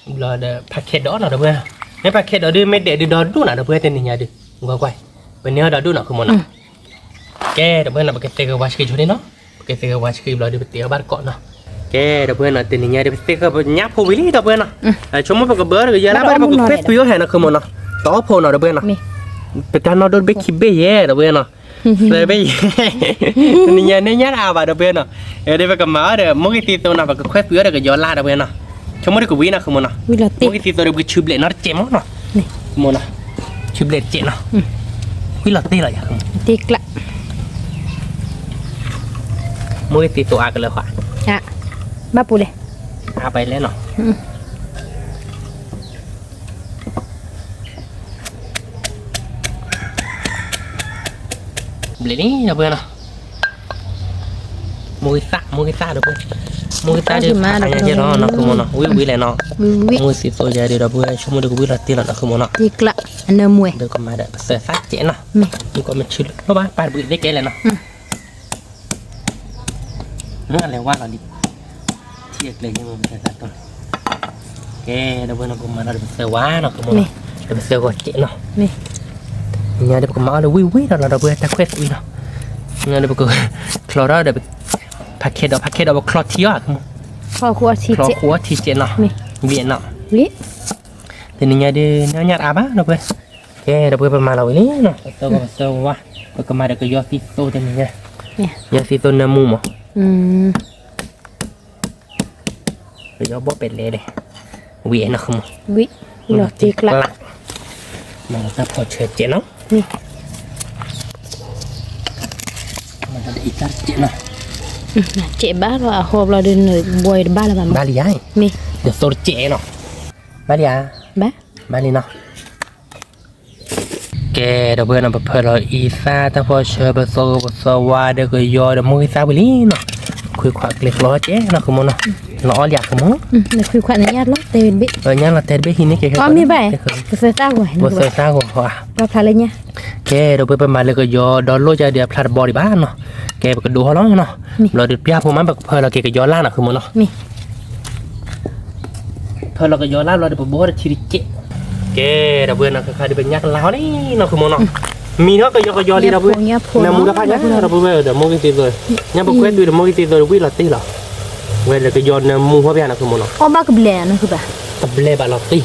Bila ada paket đó nak dah boleh. Ni paket đó dia make dia dah dulu nak dah boleh tanya dia. Gua quay. Begini dah dulu nak semua nak. Oke, dah boleh nak pakai tiga wash kiri no, pakai tiga wash kiri belah di tiga bar kok no. Oke, dah boleh nak tininya di tiga nyap ho bili dah boleh no. Cuma pakai ber ke jalan pakai face view hai nak kemana? Top ho no dah boleh no. Pekan no dot be kibe ye dah boleh no. Lebih tininya ni nyat apa dah boleh no. Dia pakai mah dah mungkin titu nak pakai face view ke jalan dah boleh no. Cuma dia kubi nak kemana? Mungkin titu dia pakai chublet nak cem no. Kemana? Chublet cem no. Kubi latte lah ya. Tik lah. Mới tí tụi cái lời khoản. Dạ. Ba bù đây. Bay lên nó. Lấy đi đâu bên nào. Mua cái xa được không? Mua cái xa đi. Anh nhớ nó không muốn nó. Quý lại nó. Mua xịt tôi ra đi đâu bên. Chúng mình được quý là tiền là không muốn nó. Tiếc lạ. Anh em mua. Được còn mà đợi sợ sát chết nó. Nhưng còn mình chưa. Nó ba bự đấy cái này nó. Nó là quá là đi thiệt là nhưng mà mình sẽ tốt. Ok, đâu bên nó cũng mà nó được sơ quá nó cũng được sơ gọi chuyện nó. Nhà được cũng mà nó quý quý đó là đâu bên ta quét quý nó. งั้นเดี๋ยวก็คลอร์เดี๋ยวแพ็กเกจเอาคลอเทียร์ พอครัวที คลอ เจ ขัวทีเจเนาะเวียนเนาะ วิ ทีนี้เนี่ยเดี๋ยวเนี่ยอาบ้าเนาะเพื่อนแกเดี๋ยวเพื่อนมาเราอีนี่เนาะตัวก็เซลว่าก็มาเดี๋ยวก็ยอดที่โตทีนี้เนี่ยยอดที่โตน้ำมูมั้งก็ยอดบ่เป็นเลยเวียนเนาะคุณ วิหลอดตีกละ มันจะพอเชิดเจเนาะ นี่ มันจะอีกจัดเจเนาะ เจ็บบ้าก็หอบเราเดินหน่อยบวยบ้าละบ้า บาลีไอ้ นี่ เดี๋ยวโซเจเนาะบาลีอ่ะ บ้า บาลีเนาะแกเดี๋ยวเพื่อนเอาไปเพิ่มเราอีซ่าถ้าพอเชิญไปโซว่าเดี๋ยวก็ยอเดี๋ยวมึงอีซ่าไปลีเนาะคุยขวักเล็กล้อเจ๊เนาะคุณมึงเนาะล้ออยากคุณมึง นี่คือความอนุญาตล้อเตนบิ เนี่ยเราเทสไปหินนี่แก ก็มีใบก็เสียตาหัว บทเสริมสร้างหัวว่า เราพลาดเลยเนี่ย แกเดี๋ยวไปมาเลยก็ยอดอลโลจะเดี๋ยวพลาดบอดีบ้านเนาะแกไปก็ดูเขาล้อเนาะเราเดือดพิ้าพวกมันแบบเพิ่มเราแกก็ย้อนล่างนะคือมึงเนาะ นี่ เพิ่มเราก็ย้อนล่างเราเดี๋ยวบอกว่าชีริเจ๊แกเดี๋ยวเพื่อนนะใครเดี๋ยวเป็นยักษ์ลาวนี่เนาะคือมึงเนาะมีเนาะก็ยอดีเราเพื่อนน้ำมูลค่ายักษ์เราเพื่อนเดี๋ยวมองกันตีเลยเนี่ยพวกเพื่อนดูเดี๋ยวมองกันตีเลยวิ่งเราตีเหรอเว้ยแล้วก็ย้อนน้ำมูลเขาไปนะคือมึงเนาะ อ๋อบ้ากับแบลนะคือแบบ ตบเล่บาเราตี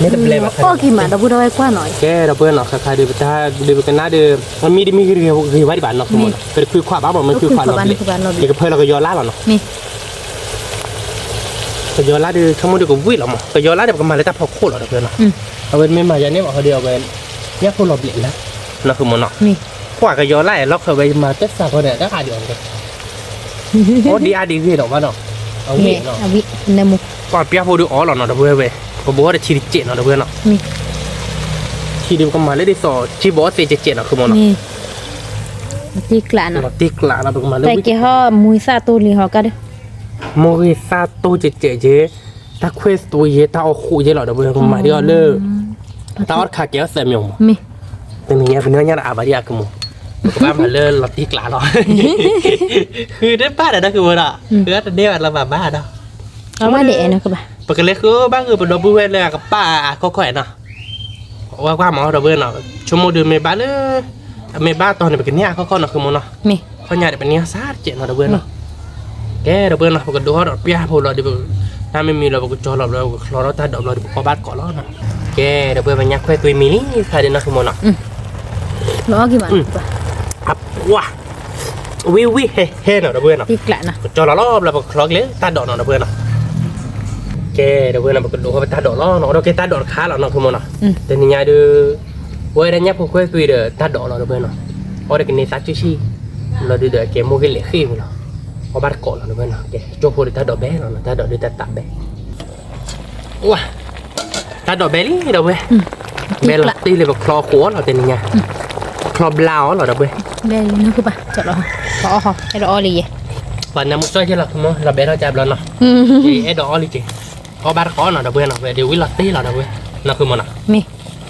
นี่ตบเล่บา โอ้กี่มาเราพูดเอาไว้กว่าหน่อย แกเราเพื่อนเนาะใครเดี๋ยวถ้าเดี๋ยวกันนะเดี๋ยวมันมีคือไว้ที่บ้านเนาะคือมันเป็นคือขวาบ้านมันคือขวาเราเด็กเด็กเพื่อนเราก็ย้อนล่าเราเนาะ นี่ ก็ย้อนล่าเดี๋ยวทั้งหมดเดี๋ยวก็วิ่งเราหมดก็ย้อนล่าเดี๋ยวก็มาเลยแต่พอโคตรเราเพื่อนเนาะเอาเป็นไม่มาอย่างนี้บอกเขาเดียวเป็นเนี่ยคนเราเปลี่ยนแล้วเนาะคือมันเนาะ นี่ ขวาก็ย้อนล่าเราเคยไปมาเจ็ดสามคนเนี่ยได้ขาเดียวกันโอ้ดีคือดอกว่าเนาะเอาวิ่งเนาะ เอาวิในมุก ก่อนเปียพูดดูอ๋อหรอเนาะเพื่อนเว้ยผมบอกว่าชีริเจ็ดเนาะเพื่อนเนาะ นี่ ทีเดียวก็มาเลยได้สอชีบอกว่าเจ็ดเนาะคือมันเนาะ นี่ตีกละเนาะ เราตีกลาเราเป็นมาเลย แต่กี่ห่อมุยซาตูลีห่อกันเด้อ โมริซาโตเจเจถ้าเควสตัวเยถ้าเอาคู่เยหรอเดี๋ยวเพื่อนมาเดี๋ยวเลิกถ้าอดขาเกี่ยวเสียมยง มี แต่เนี้ยเป็นเนื้อย่างอาบะเดียกมึงก็บ้ามาเลิกเราตีกลาเราคือได้บ้าแต่นั่นคือมันอ่ะคือเดี๋ยวเราแบบบ้าเนาะ เอาว่าเดะนะคือแบบ ปกติคือบ้านคือเป็นดอกบัวเลยกับป้าก็ค่อยเนาะว่าหมอเราเพื่อนเนาะชั่วโมงเดือนเมบ้าเลยเมบ้าตอนนี้เป็นเนี้ยเขาเนาะคือมันเนาะ มี เขาอยากเป็นเนี้ยซาดเจ็ดเนาะเพื่อนเนาะแกเราเพื่อนเนาะปกติดูเขาดอกเบี้ยพวกเราเดี๋ยวถ้าไม่มีเราก็จอเราถ้าดอกเราเดี๋ยวพอบ้านก่อนแล้วเนาะแกเดี๋ยวเพื่อนมันยักษ์แควตัวมีนี่ใครเดี๋ยวนะคือมันเนาะ รอกี่มัน อับว้าวิเฮ้เนาะเพื่อนเนาะ ตีกละนะ จอเรารอบเราคลอกเลยตาดอกเนาะเพื่อนเนาะแกเดี๋ยวเพื่อนเราก็ดูเขาไปตาดอกล้อเนาะเราแกตาดอกขาเราเนาะคือมันเนาะแต่นี่ยายดูเว้ยได้ยักษ์พวกแควตัวเดี๋ยวตาดอกเราเพื่อนเนาะพอได้กินในซัดชิเราดูเดี๋ยวแกโมกิเล็กขี้มันเนาะพอบ้านก่อนเราเพื่อนเนาะแกโจ้พูดตาดอกแบ๊เนาะตาดอกดูตาตาแบ๊ว้าตาดอกแบ๊ลี่เราเว้ยแบ๊เราตีเลยแบบคลอขัวเราแต่นี่ไงคลอบลาวเหรอเด้อเว้ย เบลนี่คือปะจดรอขอขอให้รอเลย วันนั้นมุ้งช่วยใช่หรอคุณมั้งเราเบสเราจับแล้วเนาะไอ้ดอกลิจิพอบ้านก้อนเนาะเด้อเว้ยเนาะเดี๋ยววิลล์ตีเราเด้อเว้ยนั่นคือมันเนาะ มี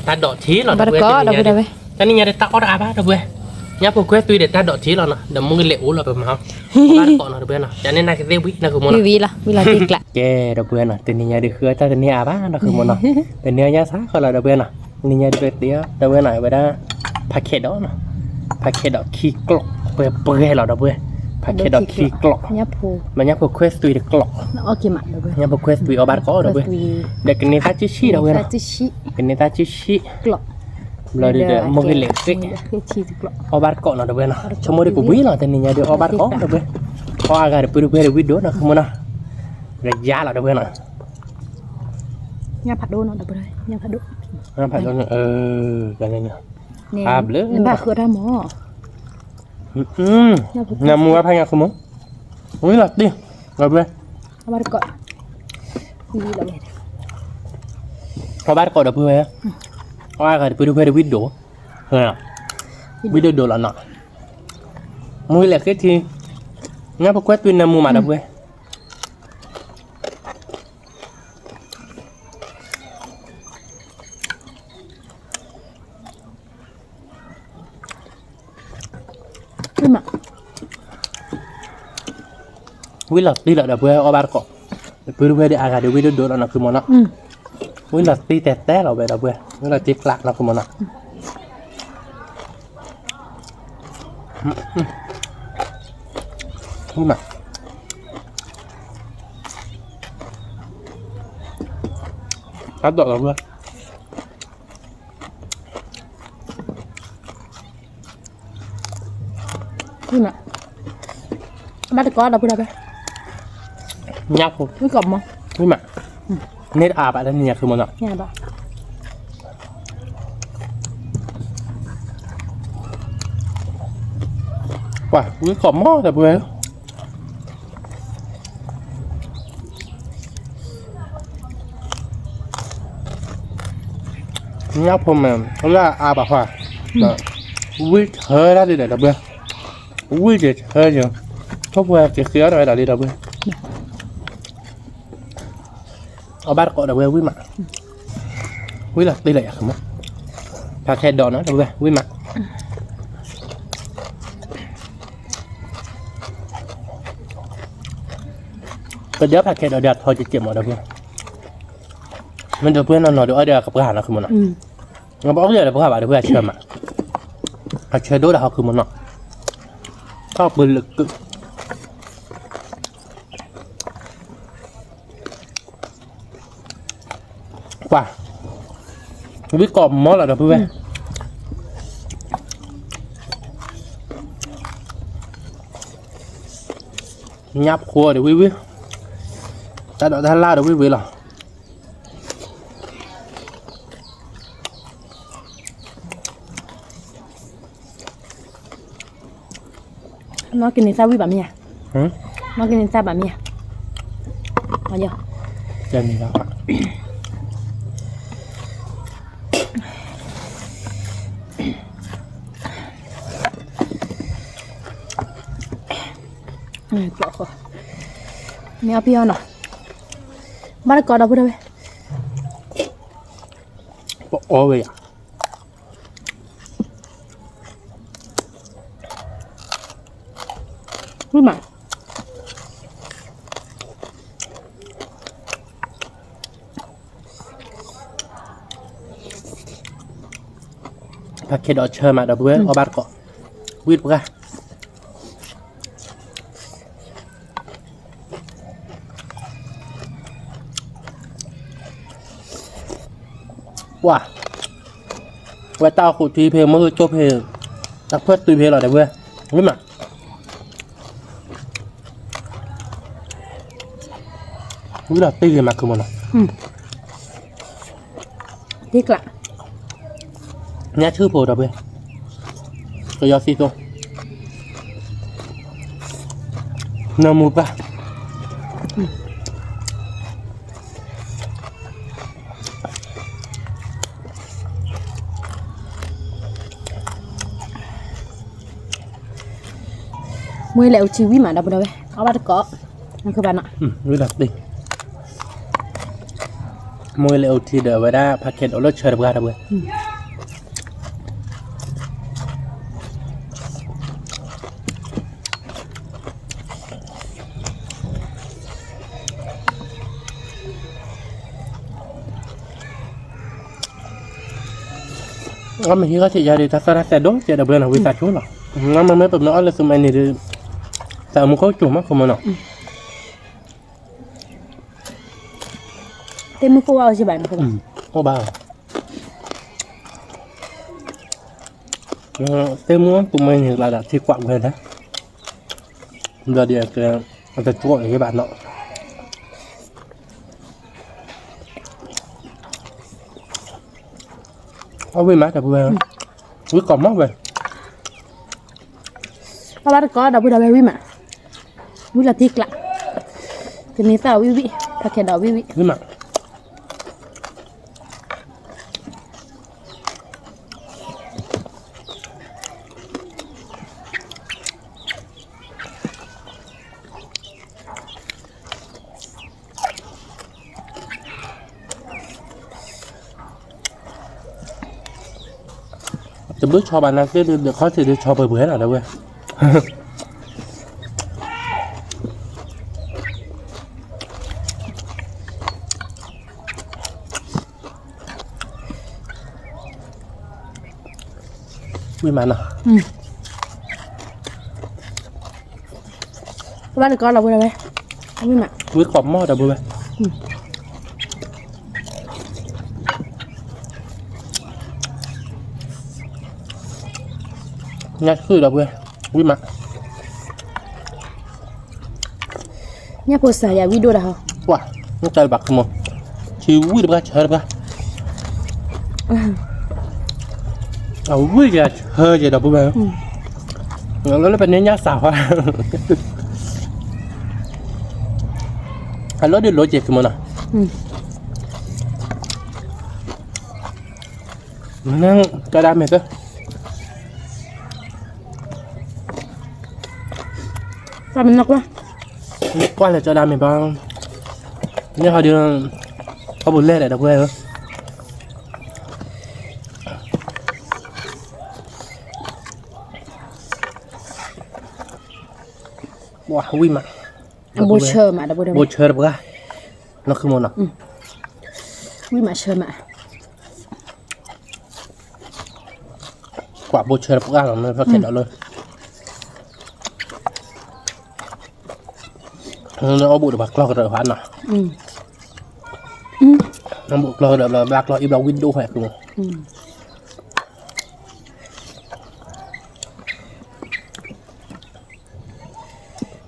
ตาดอกทีเรา บั เด้ ต อ ร เว้ย ก็เดี๋ยวไป แต่นี่ไงได้ตาออดอาบ้าเด้อเว้ยเนี่ยพวกแควตุยเด็ดตาดอกทีเราเนาะเดี๋ยวมึงเละอู้เราไปมาบ้านก้อนเนาะเด้อเว้ยเนาะแต่นี่นายคือเดวินั่นคือมัน วี เนาะ วีละวีละตีกละ แกเด้อเว้ยเนาะแต่นี่ไงเดี๋ยวคือตาแต่นี่อาบ้านั่นคือมันเนาะแต่เนี่ยยาซ่าเขาเราเด้อเว้ยเนาะนี่ไงเดี๋ยวเตี้ยเด้อเว้ยเนาะไปได้พาเคดเนาะพาเคดขี้กลอกเปื่อยเราเด้อเว้ยพาเคดขี้กลอก เนี่ยผู มันยังพวกเควสตุยเด็กกลอก โอเคมาเดี๋ยวไป ยังพวกเควสตุยเอาบาร์ก็เด้อเว้ยเด็กนี่ตาชิชิเด้อเว้ย ซาจิชิ เป็นนี่ตาชิชิ กลอก เราเดี๋ยวมองเล็กสิ คือชีสกลอก เอาบาร์ก็เนาะเด้อเว้ยเนาะชั่วโมงเดียวก็วิ่งเนาะแต่นี่เดี๋ยวเอาบาร์ก็เด้อเว้ยพออากาศเปิดเวิดเนาะคือมันเนาะระยะเราเด้อเว้ยเนาะ เนี่ยผัดโดนเดี๋ยวไปเลยเนี่ยผัดโด น้ำผัดแล้วกันเนี่ย เนี่ย ภาพเลย บ้าคือท่าหมอ น้ำมัวพังยาคือมั้งอุ้ยหลับดิหลับเลย เอาบัตรก่อนวีละเว้ย พอบาร์ก็เด้อเว้ยพออากาศเปิดวิดโดเฮ้ยวิดโดแล้วเนาะมือเล็กแค่ทีงั้นพวกเควสตุยน้ำมัวมาเด้อเว้ยขึ้นมา วิลล์ตีละเด้อเว้ยเอาบาร์ก็เปิดเดี๋ยวอากาศเดี๋ยววิดโดแล้วเนาะคือมันเนาะวิลล์ตีแต่เราไปเด้อเว้ยวิลล์ตีกลักเนาะคือมันเนาะ vui mà cá độ rồi luôn vui mà bắt được có đâu bữa đâu nhóc không vui cầm không vui mà nét à bạn đang nhạcคือมันอ่ะ nhà bà quả quý cỏ mó là bữa nhóc không mà không là à bà hòa quý hơi ra đi để đập bữa quý gì hơi nhiều không vừa cái khía rồi là đi đập bữa ở bát cọ đập bữa quý mà quý là đi lại không mất pha khe đòn nó đập bữa quý mà cái đứa pakai đồ đẹp thôi chỉ chìm ở đâu kia mình được พื่อนnói được ở đâyกับcái hàng làคือมันอ่ะเราบอกเลยเพราะว่าเดี๋ยวเพื่อนเชื่อมาเชื่อด้วยเขาคือมันเนาะชอบปืนลึกกว่าวิกรอบมอสเหรอเพื่อนยับครัวเดี๋ยววิta đợi than la được quý vị là nó kinh sao quý bà mía hả nó kinh sao bà mía bao nhiêu chân gì đó bỏ khỏi mía pio nào bắt được có đâu bữa đâu bỏ ô về à vui mà pakai dot chơi mà đâu bữa ở bát cọ quýt bữa wow và tao cụ tùy phê mới cho phê đặc phết tùy phê là đẹp ghê biết mà biết là tùy mà không mà tiếc lạ nhá chữ phô đẹp ghê tôi cho xí tô nằm một ba mười lẹo chiếu mà đâu đâu ở bắt được có nó cơ bản ạ biết là đi môi lẹo thì đỡ với đa packet ở lớp chơi được ra đâu ghê mình chỉ có chỉ ra đi ta sẽ sẽ đốt chỉ được bên nào vi ta chúa nào nó mới tụi nó là tụi mình thì tại một có chủ mắt không mà nào tem mua qua gì bạn không có bao tem muốn tụi mình thì là đặt thi quạng về đấy giờ đi cái ta chúa cái bạn nọ ở bên má được về quý còn móc về ở bắt được có đâu bữa đâu quý mà quý là tiếc lạ cái này sao quý vị thật khéo đó quý vị quý mà từ bước cho bạn là cái được khó thì được cho bơi bưởi là đâu vậy quy mà nào บ้านก็เราพูดอะไรไหมไม่มา với cọp mò đâu bữa nhát khử đâu bữa với mặt เนี่ยโพสต์อย่าวิดีโอด่า wow nó tay bạc không chiều vui được ba chơi được ba vui kìa hơi gì đâu bữa nó là bên nhát xào ha anh nói đi lỗi chết mà nè năng cái đam mày cơ sao mình nọc quá quan là cho đam mày bao nhưng họ đưa có một lên để đọc về thôi wow vui mà bố chờ mà đâu bố chờ được ra nó không muốn nào vui mà chờ mà quả bố chờ được ra là nó phát triển đó luôn nó bộ được bạc lo rồi hoán nào nó bộ lo được là bạc lo im lo Windows phải không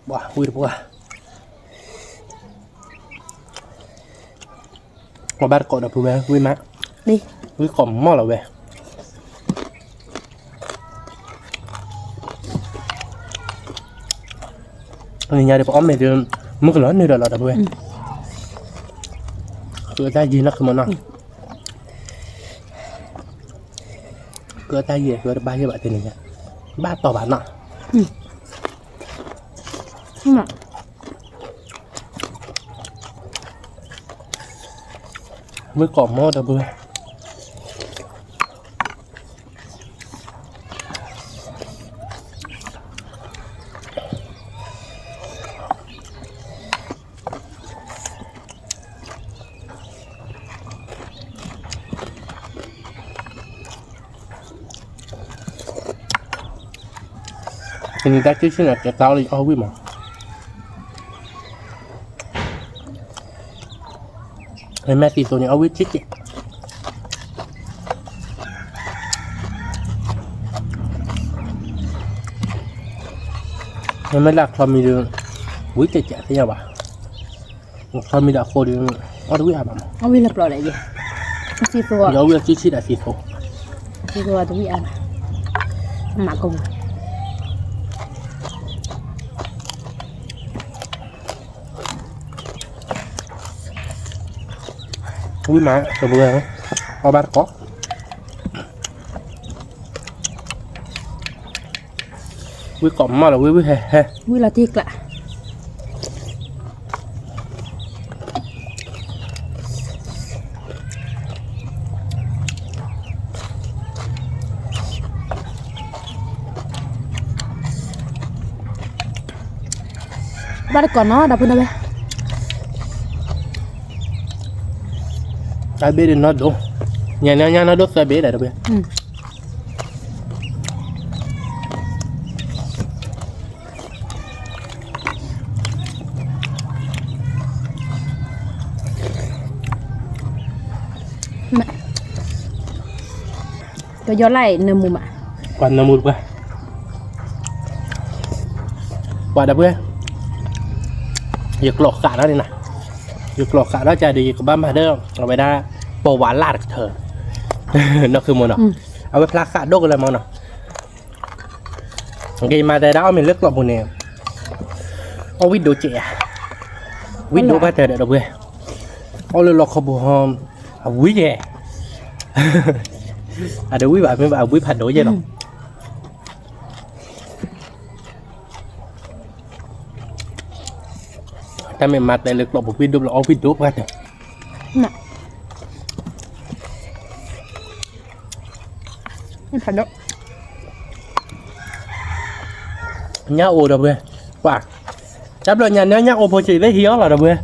wow vui được quá mà bác cọ đập về vui má đi vui cọm mò là về nhà để có mày được mức lớn như là đập về cửa tay gì nó không nào cửa tay gì cửa ba như vậy thì này ba tỏ bản nọ không ạ với cỏ mò đập về thì người ta chứ là cái tao đi ô với mà cái mẹ thì tôi này ô với chết chị cái mấy lạc thầm mình được quý chạy chạy thế nhau bà thầm mình đã khô được ở đâu à bà ông đi lập lại vậy xì phô ô với chứ đã xì phô xì phô tôi bị ăn mà cùng quý má rồi vừa có bát có quý cọm mà là quý he he vui là thiệt lạ bắt còn nó đập bên đâu cái bê nó đổ nhà nó đốt cái bê này đâu biết tôi gió lại nửa mùa mà còn nó một cái quả đâu biết việc lọt cả đó đi này việc lọt cả đó chạy đi có ba mà đóเอาไปได้โปรหวานลาดเธอ nóคือมันเนาะเอาไปพลาขาดโดกอะไรมันเนาะcái mà đây đó mình lướt lọt một nèเอาวิดดูเจ๋วิดดูไปเถอะเดี๋ยวเว้ยเอาเลยลอกขบวนเอาวิแย่à để quý bạn mới vào quý phạt đổi vậy đâu ta mình mặt này lực lọc một video là video quá rồi nè không phải đâu nhá ô đâu về quả chấp được nhà nhá ô phố chỉ lấy hiếu là đâu về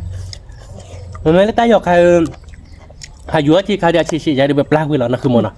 mình lấy tay dọc hai dúa chỉ khai ra chỉ ra đượcแบบลากไปแล้วนะคือมันอ่ะ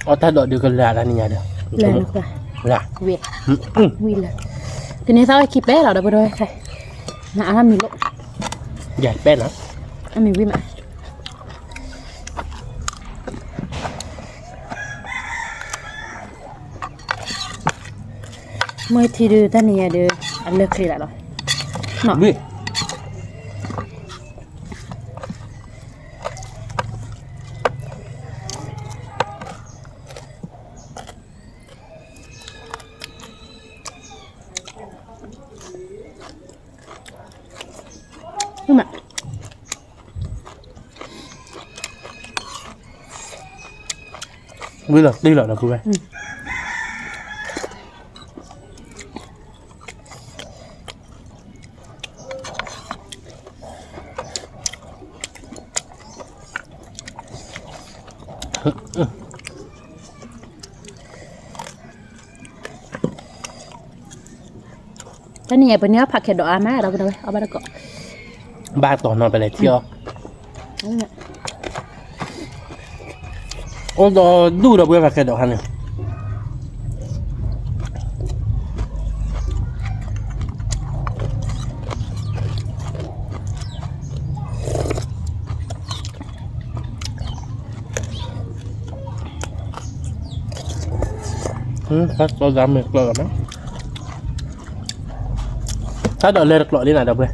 oh tak ada dia gelak lah ni ada. Lah nak lah. Lah. Weh. Weh lah. Thì nên sao kịp bé là đâu rồi thầy. Nã ăn mình lộ. Dạ bé nữa. Ăn mình quy mà. Mới thì đưa ta này đưa ăn được thì lại rồi. Nọ. Biết. Nhưng mà Biết là đi lại là cô bé. cái này bên nhớ phạt đồ má ở đâu đâu ở bên đó cọ. Ba tổ nó phải lại theo. Ô đó đủ rồi bây giờ cái đồ hành này. Phát cho ra mình lỡ lắm.ถ้าดอกเลยกรอกนี่นะดอกเว้ย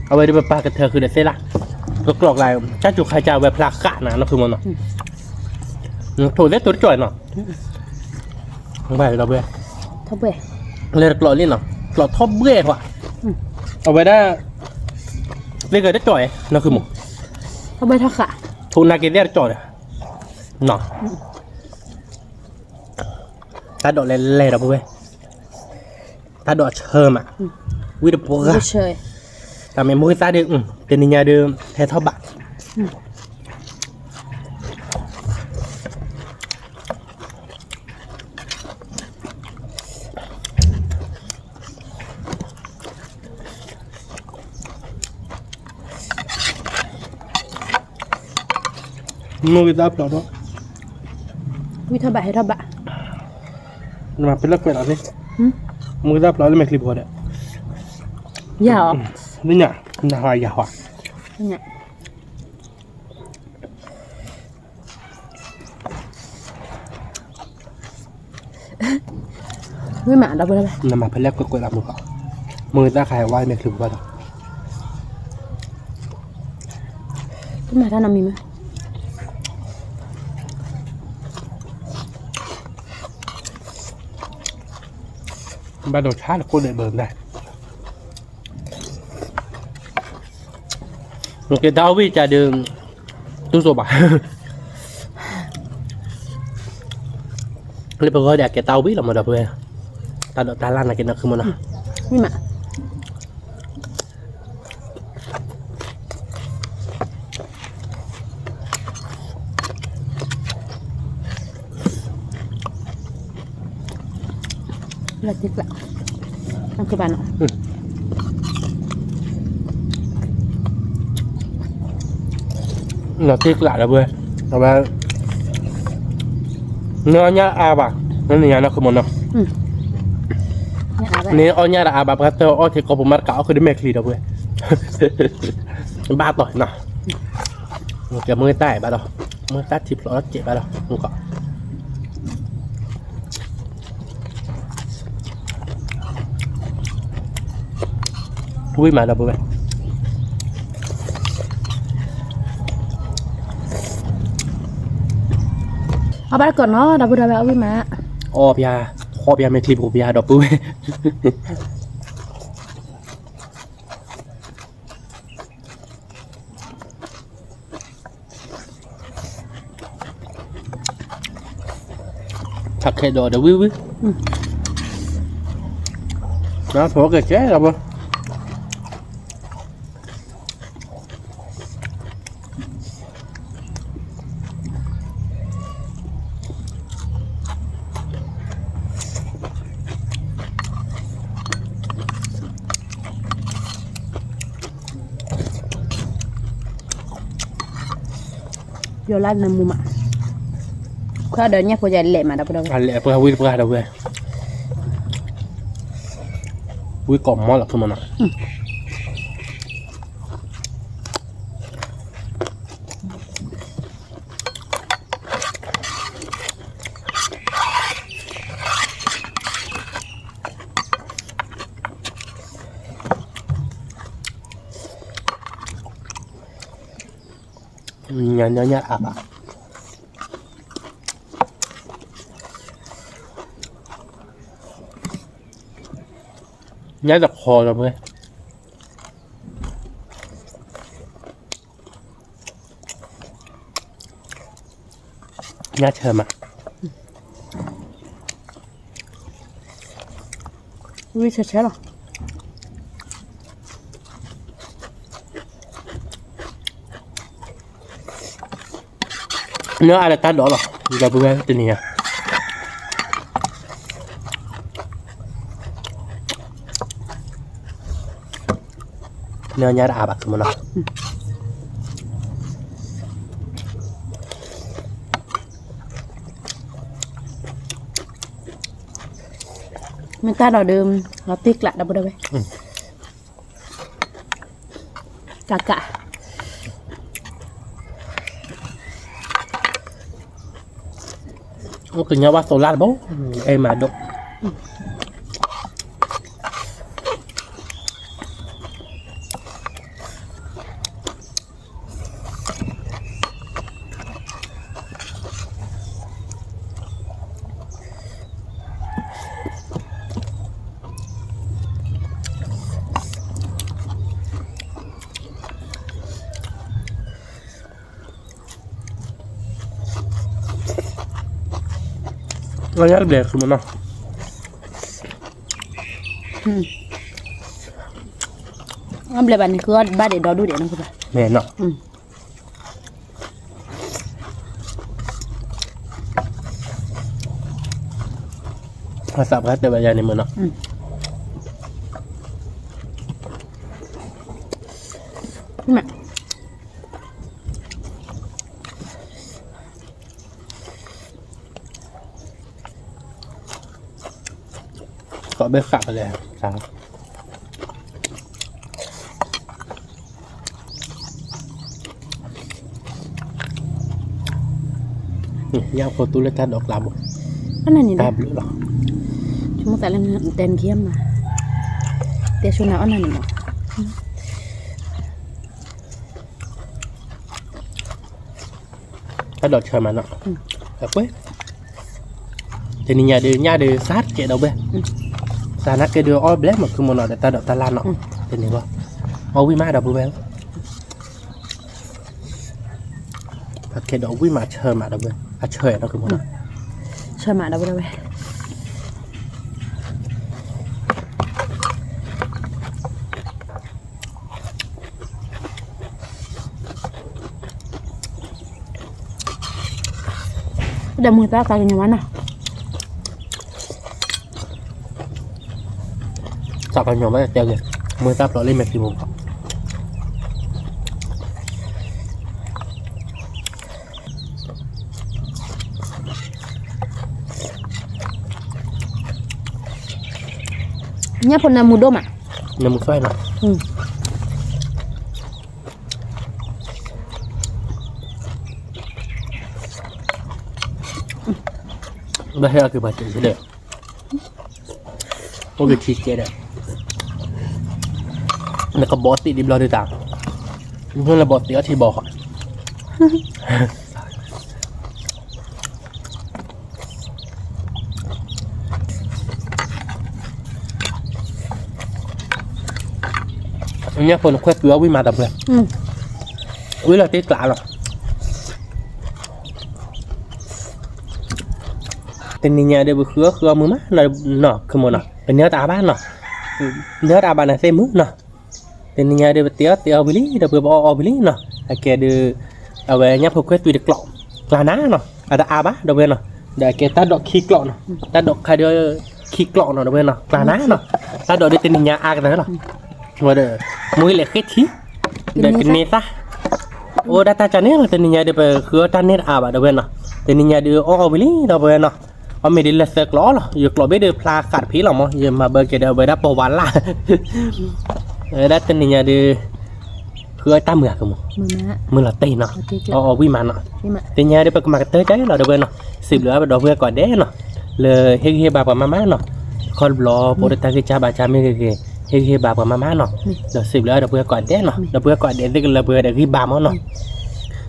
เอาไว้ด้วยปลากระเทยคือเด็ดเส้นละก็กรอกลายจ้าจุกใครจะแบบพลากะนะนั่นคือมันเนาะถูกเล็ดตัวจ่อยเนาะไปดอกเว้ย Thôi bè. เลยกรอกนี่เนาะกรอกทบเบ้กว่าเอาไว้ได้เล็กเลยได้จ่อยนั่นคือหมู Thôi bè thôi khả. ถูกนาเกเดียจ่อยเนาะถ้าดอกเลยดอกเว้ยถ้าดอกเชิมอ่ะวิดปัว Vui chơi.แต่ไม่มุ้ยตาเดิมเป็นนิยาเดิมแท้เท่าบะมุ้ยตาเปล่าเนาะ Vui thôi bạ hay thôi bạ. มาเป็นเลิกเป็นอะไรมุ้ยตาเปล่าแล้วไม่คลิปหัวเด้อ Dạ hả? นี่เนี่ยน่าหายาวอ่ะ Dạ. Vui mà đâu bè. นำมาเป็นเลิกก็กดลำมือก่อนมือตาขายไว้ไม่คลิปหัวเด้อ Cái mà ta nằm mình mà. บ้านโดนชาแล้วก็เลยเบิ่มได้โอเคดาวิจะเดิมตู้โซบะเลยบอกว่าอยากแกเตาวิเรามาดับเลยตาดอกตาล้านนะกินนักคือมันนะ Vui mà. Là tiếc lạ. Ăn cái bàn ạ. เราติ๊กหละแล้วเว้ยเอาไปเนื้อเนี่ยอาบะนั่นเนี่ยนะคือมันเนาะ Nhà bè. นี่เอาเนี่ยอาบะครับแต่เอาที่กบมัดเก่าคือได้แม่คลีแล้วเว้ยบ้าต่อยเนาะแกมือใต้บ้าดอกมือใต้ทิพย์แล้วเจ็บบ้าดอกมึงก็วิ่งมาแล้วเว้ย Ở bát còn nó đâu bè vui mà. อ้อพี่อาข้อพี่อาไม่คลิปของพี่อาดอกปุ้ยถักแค่ดอกเดี๋ยววิวนะพอแก่ๆแล้วมั้งVô lan nằm mù mà. khứa đời nhá phôi dài lệ mà đâu đâu lẹ bữa vui bữa đâu về vui cọm mó là không mà nó nhá à bà nhá đập kho rồi mới nhá chờ mà ui chết chết rồi nhớ ai là ta đó rồi giờ bữa tình hình à nhớ nhá đã bạc mà nó mình ta đòi đường nó tiếc lại đâu đâu vậy cả một cái nhau ba tổ lan bố em mà đụng nó nhát đẹp mà nó ông lại bạn cứ ba để đó đu để nó thôi nè nó nó sập hết đây bây giờ này mà nó mẹ có bếp sạp rồi sao nhau của tôi lên ta đọc làm cái này nhìn ta đẹp bự lắm chúng ta lên tên kia mà tiền số nào anh này mà ta đọc chờ mà nó quét thì nhà đều sát chạy đâu bên ta nát cái đưa oi blé mà cứ một nọ để ta đọc ta lan nọ thì này qua oi vi mai đọc bự bên cái đó vi mà chờ mà đọc bên chờ nó cứ một nọ chơi mà đâu vậy udah mau tak kalinya mana sao còn nhỏ mới chơi kìa mới tap lại lên mệt thì một nya pernah mudo mak nằm một xoay nào đây là cái bài chuyện thế đẹp có cái chi tiết đẹp nó có bó tị đi lo đi tạm nhưng là bó tị thì bỏ nhá phần khoét cửa với mà đập này với là tết lạ rồi tên nhà đều khứa khứa mưa mắt là nọ không một nọ tên nhớ ta bán nọ nhớ ta bán là xem mướn nọ tên nhà đều tía tía với lý đều bỏ với lý nọ cái đều ở về nhá phục quét vì được lọ là ná nọ ada a bá đâu bên nọ để cái ta đọt khí lọ nọ ta đọt khai đưa khí lọ nọ đâu bên nọ là ná nọ ta đọt đi tên nhà a cái đó nọ mà để mũi lại khét khí để cái nét ta ô đã ta cho nên là tên nhà đều khứa ta nét a bá đâu bên nọ thì nhà đưa ô với lý đâu bây nó ông mình đi là sạc ló rồi giờ ló biết được pla cắt phí lòng giờ mà bơi cái đầu bơi đắp bò ván là đó tên nhà đưa khơi tam mưa không mưa là tây nó ô vi mà nó thì nhà đưa mà tới trái là đâu bây nó xịt lửa đầu bơi còn đế nó le hegi bà và mama nó con lò bố ta cái cha bà cha mấy cái hegi bà và mama nó đầu xịt lửa đầu bơi còn đế nó đầu bơi còn đế tức là bơi để ghi bà món nó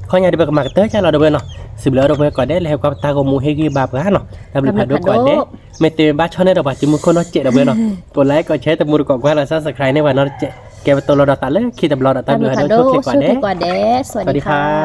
con nhà đưa mà tới trái là đầu bơi nó xịt lửa đầu bơi còn đế là con ta có mua hegi bà gá nó làm được đầu còn đế mấy tiền ba cho nên đầu bà chỉ muốn con nó chạy đầu bơi nó còn lấy còn chế tập mua được còn qua là subscribe này và nó chạy kèm tôi lo đặt tạ lấy khi tập lo đặt tạ bơi nó chốt khi còn đế สวัสดีค่ะ